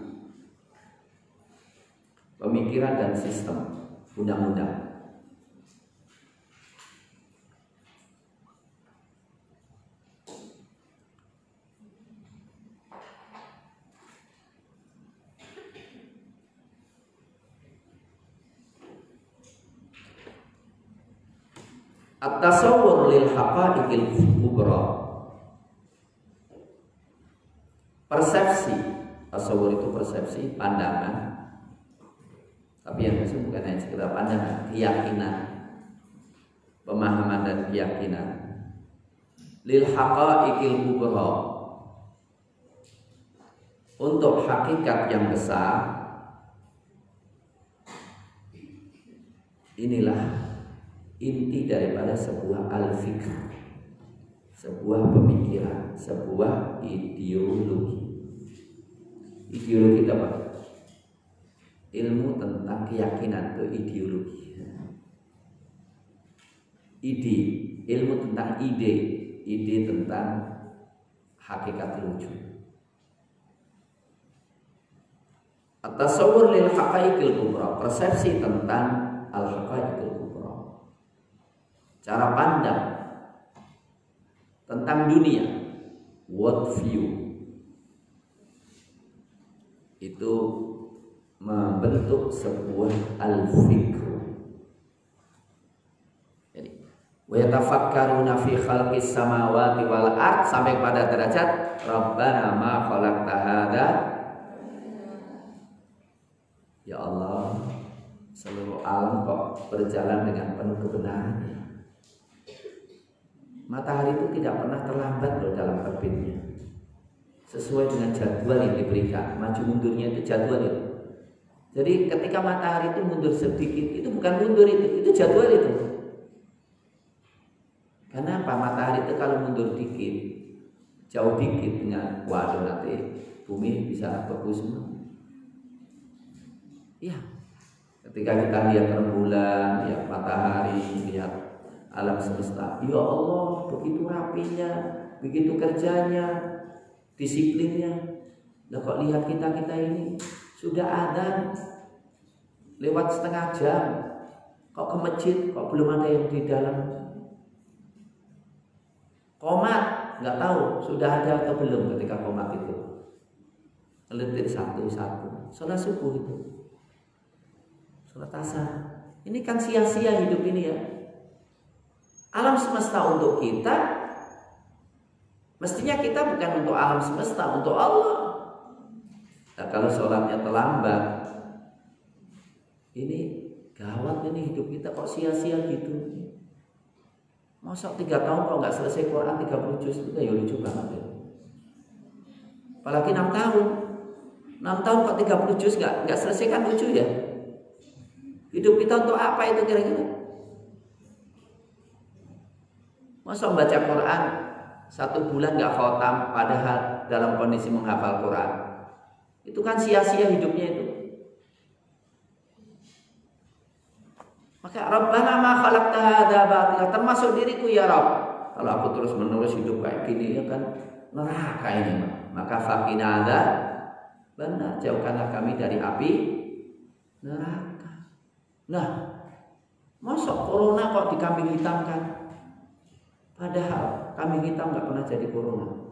pemikiran dan sistem undang-undang. At-tasawwur lil haqa'iqil kubra, persepsi. Tasawwur itu persepsi, pandangan. Tapi yang maksud bukan hanya sekedar pandangan, keyakinan, pemahaman dan keyakinan. Lil haqa'iqil kubra, untuk hakikat yang besar. Inilah inti daripada sebuah al-fikr, sebuah pemikiran, sebuah ideologi. Ideologi itu apa? Ilmu tentang keyakinan, itu ideologi. Ide, ilmu tentang ide tentang hakikat wujud. At-tasawwur lil haqaiqil kubra, persepsi tentang al-haqaiqil kubra, cara pandang tentang dunia, world view, itu membentuk sebuah al-fikr. Jadi Wa yatafakkaruna fi khalqis samawati wal ard, sampai pada derajat Rabbana ma khalaqta hadza. Ya Allah, seluruh alam kok berjalan dengan penuh kebenaran. Matahari itu tidak pernah terlambat loh dalam terbitnya, sesuai dengan jadwal yang diberikan. Maju mundurnya itu jadwal itu. Jadi ketika matahari itu mundur sedikit, itu bukan mundur, itu jadwal itu. Kenapa? Matahari itu kalau mundur dikit, jauh dikit dengan waduh, nanti bumi bisa beku semua. Ya, ketika kita lihat rembulan, lihat matahari, lihat alam semesta, ya Allah, begitu rapinya, begitu kerjanya, disiplinnya. Nah, kok lihat kita ini sudah adzan lewat setengah jam, kok ke masjid kok belum ada yang di dalam. Qomat nggak tahu sudah ada atau belum ketika qomat itu. Letir satu-satu. Salat subuh itu, salat asar. Ini kan sia-sia hidup ini ya. Alam semesta untuk kita, mestinya kita bukan untuk alam semesta, untuk Allah. Nah, kalau sholatnya terlambat, ini gawat ini hidup kita, kok sia-sia gitu. Masa 3 tahun kok nggak selesai Quran 30 juz itu ya lucu banget ya. Apalagi 6 tahun. 6 tahun kok 30 juz nggak selesai, kan lucu ya. Hidup kita untuk apa itu kira-kira? Masa membaca Quran 1 bulan nggak khatam padahal dalam kondisi menghafal Quran. Itu kan sia-sia hidupnya itu. Maka Rabbana ma khalaqta hadza batila, termasuk diriku ya Rabb. Kalau aku terus menerus hidup kayak gini ya kan neraka ini. Maka faqina adza, benar, jauhkanlah kami dari api neraka. Nah, masa corona kok dikambing hitamkan? Padahal kambing hitam nggak pernah jadi corona.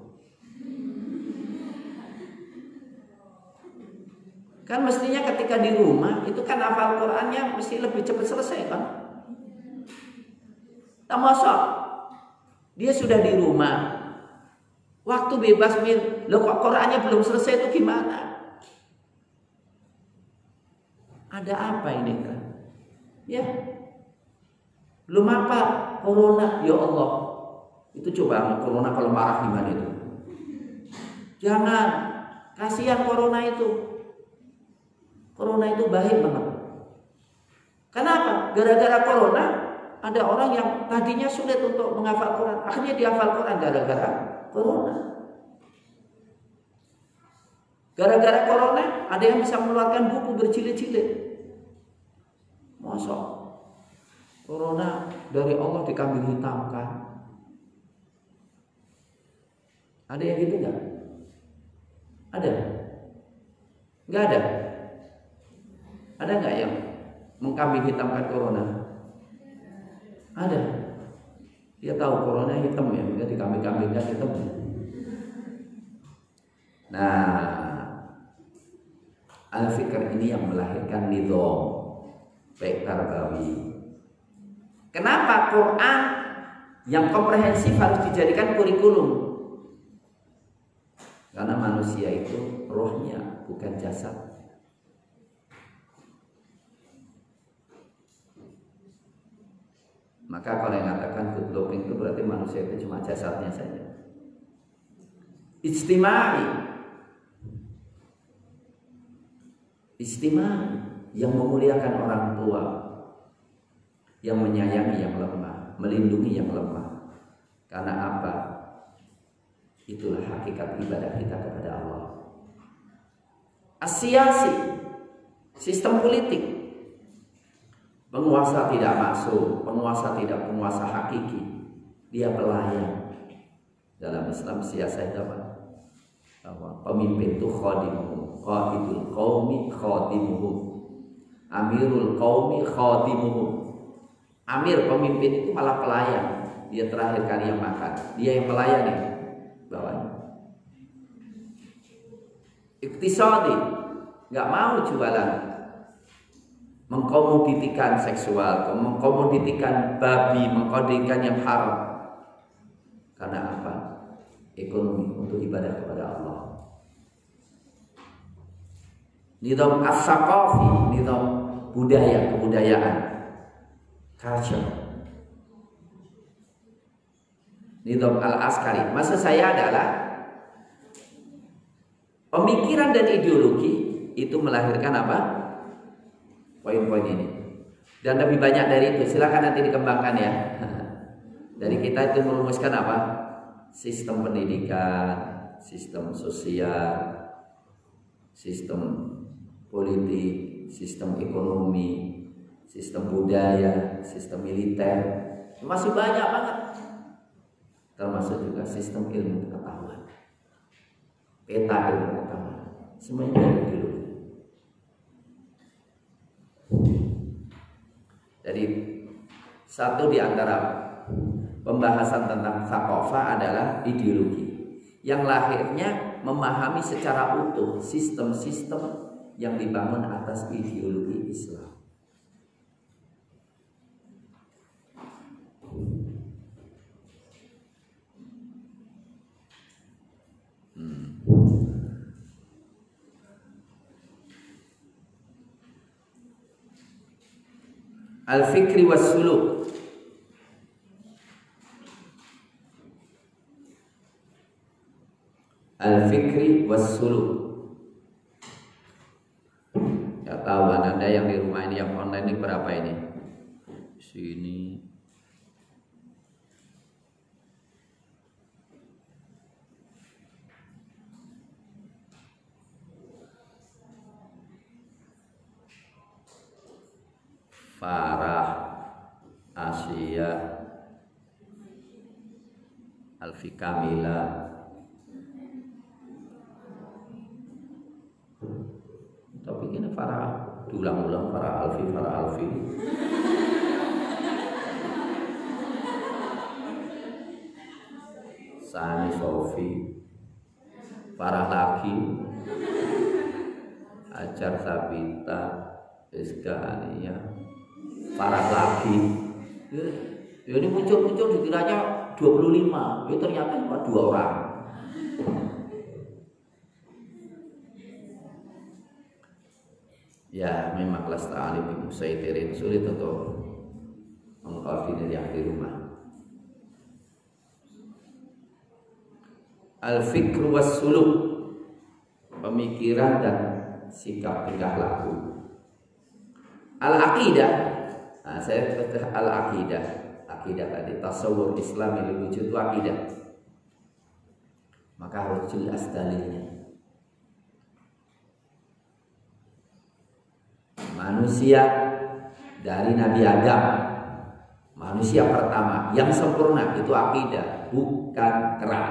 Kan mestinya ketika di rumah itu kan hafal Qurannya mesti lebih cepat selesai kan. Nah, masa dia sudah di rumah, waktu bebas loh kok Qurannya belum selesai, itu gimana? Ada apa ini kan? Ya, belum apa corona, ya Allah. Itu coba corona kalau marah gimana itu? Jangan, kasihan corona itu. Corona itu baik banget. Kenapa? Gara-gara corona ada orang yang tadinya sulit untuk menghafal Quran, akhirnya dihafal Quran gara-gara corona. Gara-gara corona ada yang bisa mengeluarkan buku berjilid-jilid. Masa corona dari Allah dikambing hitamkan? Ada yang gitu nggak? Ada? Nggak ada? Ada nggak yang mengkambing hitamkan corona? Ada. Dia tahu corona hitam ya, dia dikambing-kambingkan hitam. Nah, al-fikr ini yang melahirkan nizam baik tarbawi. Kenapa Quran yang komprehensif harus dijadikan kurikulum? Karena manusia itu rohnya, bukan jasad. Maka kalau yang mengatakan good looking itu berarti manusia itu cuma jasadnya saja. Ijtimai yang memuliakan orang tua, yang menyayangi yang lemah, melindungi yang lemah. Karena apa? Itulah hakikat ibadah kita kepada Allah. Asiasi, sistem politik. Penguasa tidak masuk, penguasa tidak penguasa hakiki. Dia pelayan. Dalam Islam siasat apa? Pemimpin itu khadimuhum, qadidul qaumi khadimuhum, amirul qaumi khadimuhum. Amir pemimpin itu malah pelayan. Dia terakhir kali yang makan, dia yang melayani bawahnya. Iktisadi, nggak mau jualan. mengkomoditikan seksual, mengkomoditikan babi, mengkomoditikan yang haram. Karena apa? Ekonomi untuk ibadah kepada Allah. Nizam as-saqafi, nizam budaya, kebudayaan, culture. Nizam al-askari. Maksud saya adalah pemikiran dan ideologi itu melahirkan apa? Poin-poin ini. Dan lebih banyak dari itu, silakan nanti dikembangkan ya. Dari kita itu merumuskan apa? Sistem pendidikan, sistem sosial, sistem politik, sistem ekonomi, sistem budaya, sistem militer. Masih banyak banget. Termasuk juga sistem ilmu pengetahuan. Peta ilmu pengetahuan. Semuanya dari dulu. Jadi satu di antara pembahasan tentang thaqafah adalah ideologi yang lahirnya memahami secara utuh sistem-sistem yang dibangun atas ideologi Islam. Al-fikri was suluk. Al-fikri was suluk. Ya tahu Anda yang di rumah ini yang online ini berapa ini? Sini. Farah, Asia, Alfi Kamila. Tapi ini Farah, diulang-ulang Farah Alfi, Farah Alfi. Sani Sofi, Farah lagi, Ajar Sabita, Rizka Ania, Farah lagi. Ya, ini muncul dikiranya 25, ya ternyata cuma 2 orang. Ya memang kelas ta'alim Ibu Saitirin sulit untuk mengkoordinir yang di rumah. Al-fikru was suluk, pemikiran dan sikap tingkah laku. Al-aqidah, nah saya kata al-aqidah, akidah tadi tasawur Islam yang wujud itu aqidah. Maka harus jelas dalilnya. Manusia dari Nabi Adam, manusia pertama yang sempurna itu akidah, bukan kerak.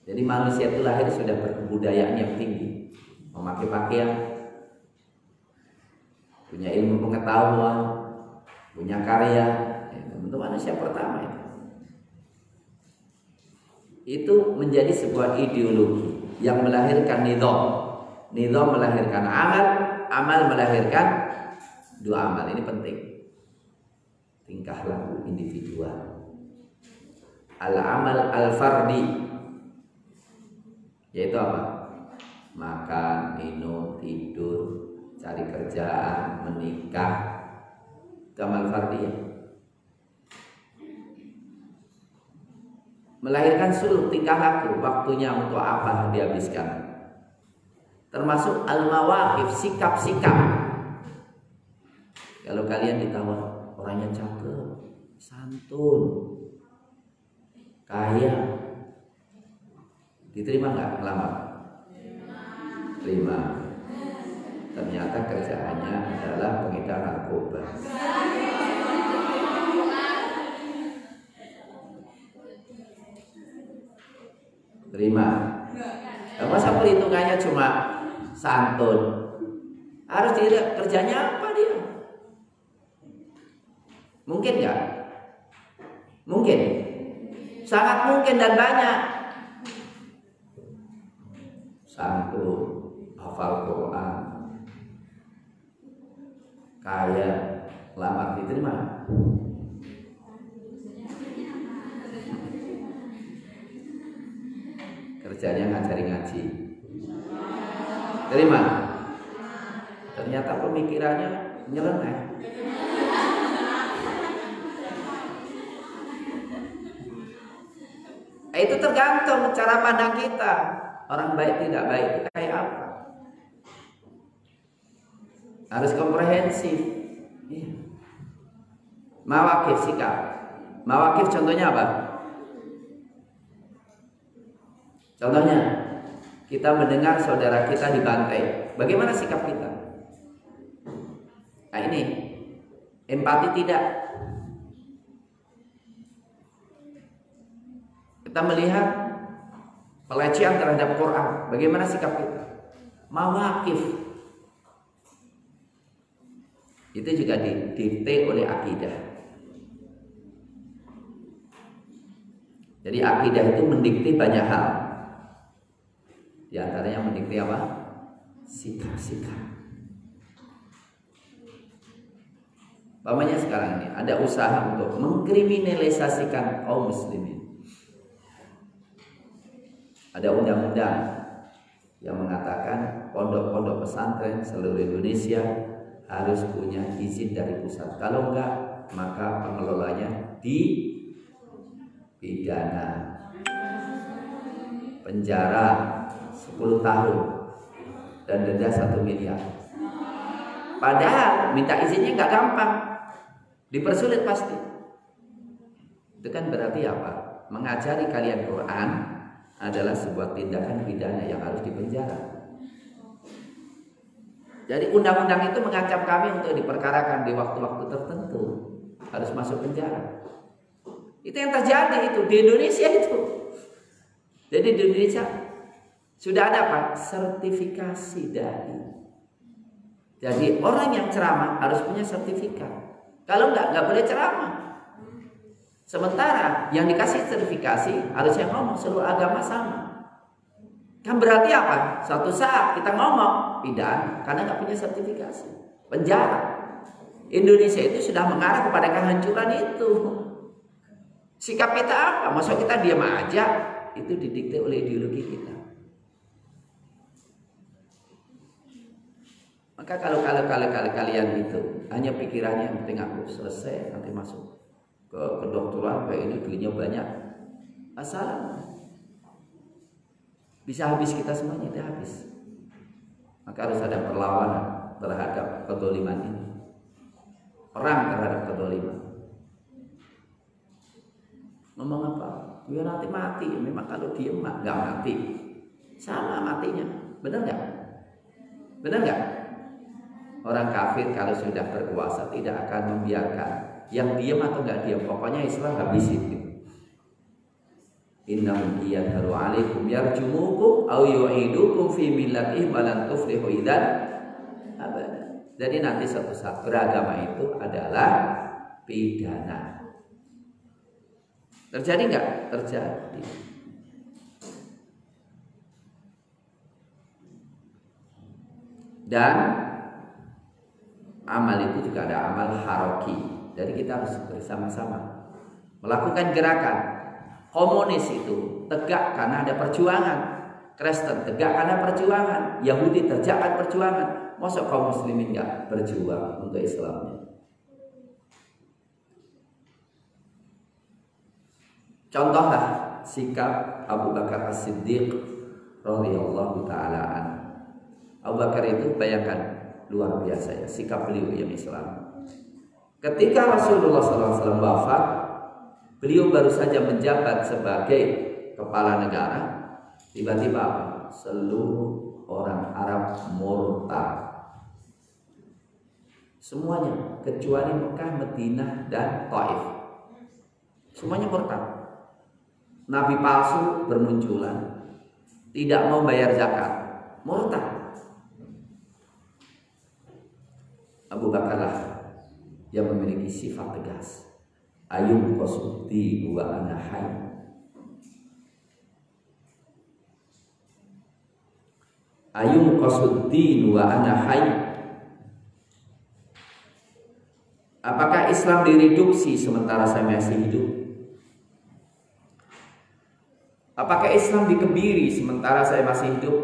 Jadi manusia itu lahir sudah berkebudayaan yang tinggi, memakai pakaian, punya ilmu pengetahuan, punya karya. Itu manusia pertama itu menjadi sebuah ideologi yang melahirkan nizam. Nizam melahirkan amal, amal melahirkan 2 amal. Ini penting. Tingkah laku individual. Al-amal al-fardi, yaitu apa? Makan, minum, tidur, cari kerjaan, menikah. Itu amal fardi. Melahirkan suluk, tingkah laku, waktunya untuk apa dihabiskan. Termasuk al-mawaqif, sikap-sikap. Kalau kalian ditawar orangnya cakep, santun, kaya, diterima nggak ngelamar? Terima. Ternyata kerjaannya adalah pengedar narkoba. Terima. Masa perhitungannya cuma santun? Harus dilihat kerjanya apa dia. Mungkin nggak? Mungkin. Sangat mungkin dan banyak. Santun, hafal hafal Quran, kaya, lamar diterima? Kerjanya ngajari ngaji, terima? Ternyata pemikirannya nyeleneh. Itu tergantung cara pandang kita. Orang baik tidak baik itu kayak apa? Harus komprehensif. Mawakif sikap. Mawakif contohnya apa? Contohnya, kita mendengar saudara kita dibantai. Bagaimana sikap kita? Nah ini, empati tidak. Kita melihat pelecehan terhadap Quran. Bagaimana sikap kita? Mawakif. Itu juga didikte oleh akidah. Jadi akidah itu mendikte banyak hal. Di antaranya mendikte apa? Sikap-sikap. Pamannya sekarang ini ada usaha untuk mengkriminalisasikan kaum muslimin. Ada undang-undang yang mengatakan pondok-pondok pesantren seluruh Indonesia harus punya izin dari pusat. Kalau enggak, maka pengelolanya dipidana, penjara 10 tahun dan denda 1 miliar. Padahal minta izinnya nggak gampang, dipersulit pasti. Itu kan berarti apa? Mengajari kalian Quran adalah sebuah tindakan pidana yang harus dipenjara. Jadi undang-undang itu mengancam kami untuk diperkarakan di waktu-waktu tertentu, harus masuk penjara. Itu yang terjadi itu di Indonesia itu. Jadi di Indonesia sudah ada apa? Sertifikasi dai. Jadi orang yang ceramah harus punya sertifikat. Kalau nggak boleh ceramah. Sementara yang dikasih sertifikasi harus yang ngomong seluruh agama sama. Kan berarti apa? Suatu saat kita ngomong pidana karena nggak punya sertifikasi, penjara. Indonesia itu sudah mengarah kepada kehancuran itu. Sikap kita apa? Maksud kita diam aja? Itu didikte oleh ideologi kita. Maka kalau kalian itu hanya pikirannya yang penting aku selesai nanti masuk ke kedokteran kayak ini duitnya banyak, masalah. Bisa habis kita semuanya, dia habis. Maka harus ada perlawanan terhadap kedzaliman ini. Perang terhadap kedzaliman. Ngomong apa? Ya nanti mati. Memang kalau diem nggak mati. Sama matinya. Benar nggak? Benar nggak? Orang kafir kalau sudah berkuasa tidak akan membiarkan yang diem atau nggak diem. Pokoknya Islam habisin. Innahum iyadharu alaikum yarjumukum aw yu'idukum fi millatihim wa lan tuflihu idzan abada. Jadi nanti suatu saat beragama itu adalah pidana. Terjadi enggak? Terjadi. Dan amal itu juga ada amal haroki. Jadi kita harus bersama-sama melakukan gerakan. Komunis itu tegak karena ada perjuangan, Kristen tegak karena perjuangan, Yahudi tegak perjuangan. Masa kaum muslimin enggak berjuang untuk Islamnya? Contohlah sikap Abu Bakar As-Siddiq radhiyallahu taala an. Abu Bakar itu bayangkan luar biasa ya sikap beliau yang Islam. Ketika Rasulullah SAW wafat, beliau baru saja menjabat sebagai kepala negara. Tiba-tiba seluruh orang Arab murtad. Semuanya kecuali Mekah, Madinah dan Taif. Semuanya murtad. Nabi palsu bermunculan. Tidak mau bayar zakat. Murtad. Abu Bakar lah yang memiliki sifat tegas. Ayub qasudi wa ana hayy. Ayum qasuddin wa ana hayy. Apakah Islam direduksi sementara saya masih hidup? Apakah Islam dikebiri sementara saya masih hidup?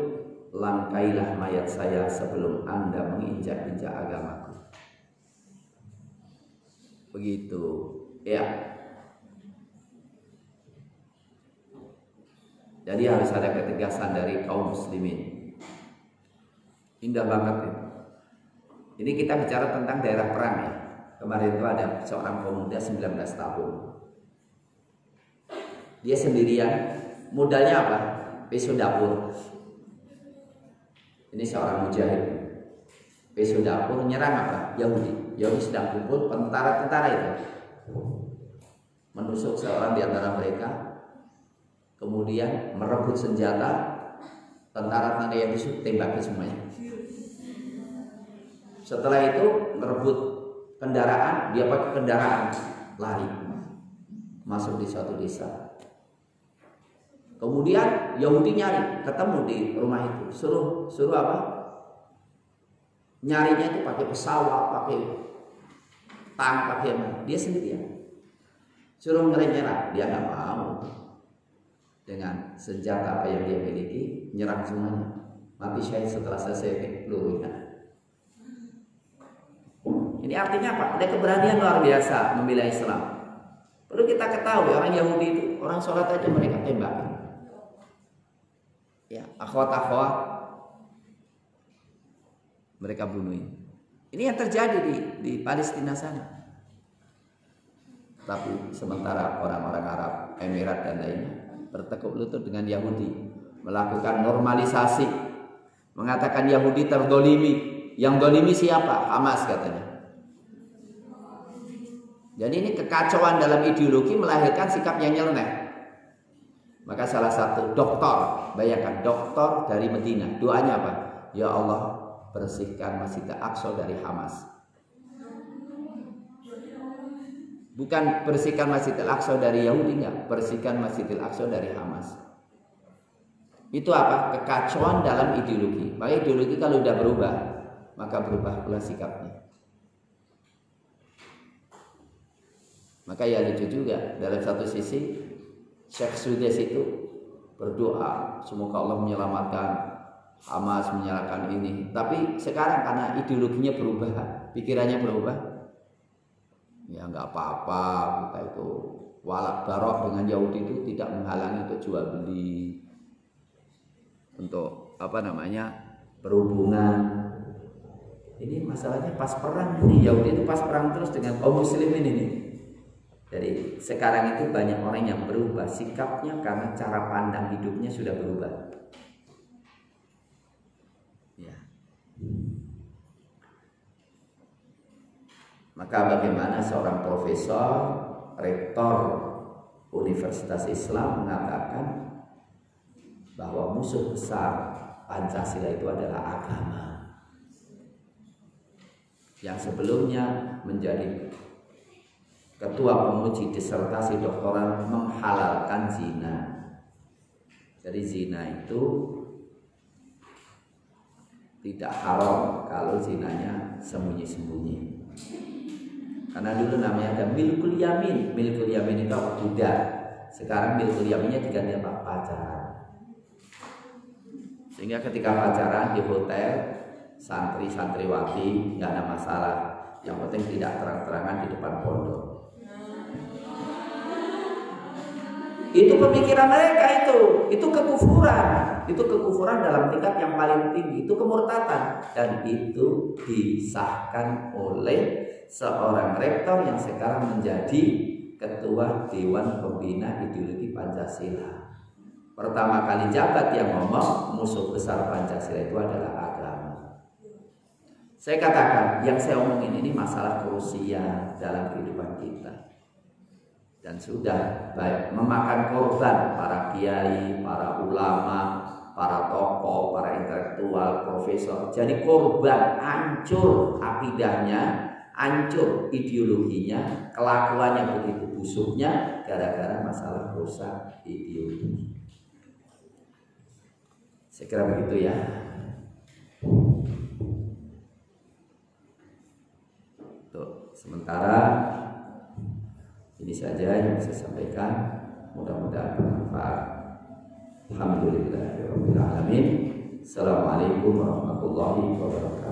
Langkailah mayat saya sebelum Anda menginjak-injak agamaku. Begitu, ya. Jadi harus ada ketegasan dari kaum muslimin. Indah banget ya. Ini kita bicara tentang daerah perang ya. Kemarin itu ada seorang pemuda 19 tahun. Dia sendirian. Modalnya apa? Pisau dapur. Ini seorang mujahid. Pisau dapur nyerang apa? Yahudi. Yahudi sedang kumpul tentara-tentara itu. Menusuk seorang di antara mereka. Kemudian merebut senjata. Tentara-tentara yang disuk tembaki semuanya. Setelah itu merebut kendaraan, dia pakai kendaraan lari masuk di suatu desa. Kemudian Yahudi nyari, ketemu di rumah itu, suruh apa? Nyarinya itu pakai pesawat, pakai tank, pakai apa? Dia sendirian. Suruh nyerang, dia nggak mau. Dengan senjata apa yang dia miliki, nyerang semuanya. Mati syahid setelah selesai pelurunya. Ini artinya apa? Ada keberanian luar biasa membela Islam. Perlu kita ketahui orang Yahudi itu, orang sholat aja mereka tembak. Ya, akhwat-akhwat mereka bunuhin. Ini yang terjadi di Palestina sana. Tapi sementara orang-orang Arab, Emirat dan lainnya bertekuk lutut dengan Yahudi, melakukan normalisasi, mengatakan Yahudi terdolimi. Yang dolimi siapa? Hamas katanya. Jadi ini kekacauan dalam ideologi melahirkan sikap yang nyeleneh. Maka salah satu doktor, bayangkan doktor dari Medina, doanya apa? Ya Allah, bersihkan Masjid Al-Aqsa dari Hamas. Bukan bersihkan Masjid Al-Aqsa dari Yahudi, enggak. Bersihkan Masjid Al-Aqsa dari Hamas. Itu apa? Kekacauan dalam ideologi. Maka ideologi kalau sudah berubah, maka berubah pula sikapnya. Maka ya lucu juga, dalam satu sisi Syekh Sudes itu berdoa semoga Allah menyelamatkan Hamas, menyalakan ini. Tapi sekarang karena ideologinya berubah, pikirannya berubah, ya nggak apa-apa, kita itu walak barok dengan Yahudi itu tidak menghalangi untuk jual beli, untuk apa namanya berhubungan. Ini masalahnya pas perang ini, Yahudi itu pas perang terus dengan kaum muslimin ini. Jadi sekarang itu banyak orang yang berubah sikapnya karena cara pandang hidupnya sudah berubah. Ya. Maka bagaimana seorang profesor, rektor Universitas Islam mengatakan bahwa musuh besar Pancasila itu adalah agama. Yang sebelumnya menjadi ketua penguji disertasi doktoral menghalalkan zina. Jadi zina itu tidak haram kalau zinanya sembunyi-sembunyi. Karena dulu namanya ada milkul yamin. Milkul yamin itu apa? Budak. Sekarang milkul yaminnya diganti apa? Pacaran. Sehingga ketika pacaran di hotel, santri-santriwati nggak ada masalah. Yang penting tidak terang-terangan di depan pondok. Itu pemikiran mereka itu kekufuran dalam tingkat yang paling tinggi, itu kemurtadan, dan itu disahkan oleh seorang rektor yang sekarang menjadi ketua Dewan Pembina Ideologi Pancasila. Pertama kali jabat yang ngomong musuh besar Pancasila itu adalah agama. Saya katakan yang saya omongin ini masalah krusial dalam kehidupan kita. Dan sudah baik memakan korban para kiai, para ulama, para tokoh, para intelektual, profesor. Jadi korban, hancur akidahnya, hancur ideologinya, kelakuannya begitu busuknya gara-gara masalah rusak ideologi. Saya kira begitu ya. Ini saja yang saya sampaikan, mudah-mudahan bermanfaat. Alhamdulillahirabbil alamin. Assalamualaikum warahmatullahi wabarakatuh.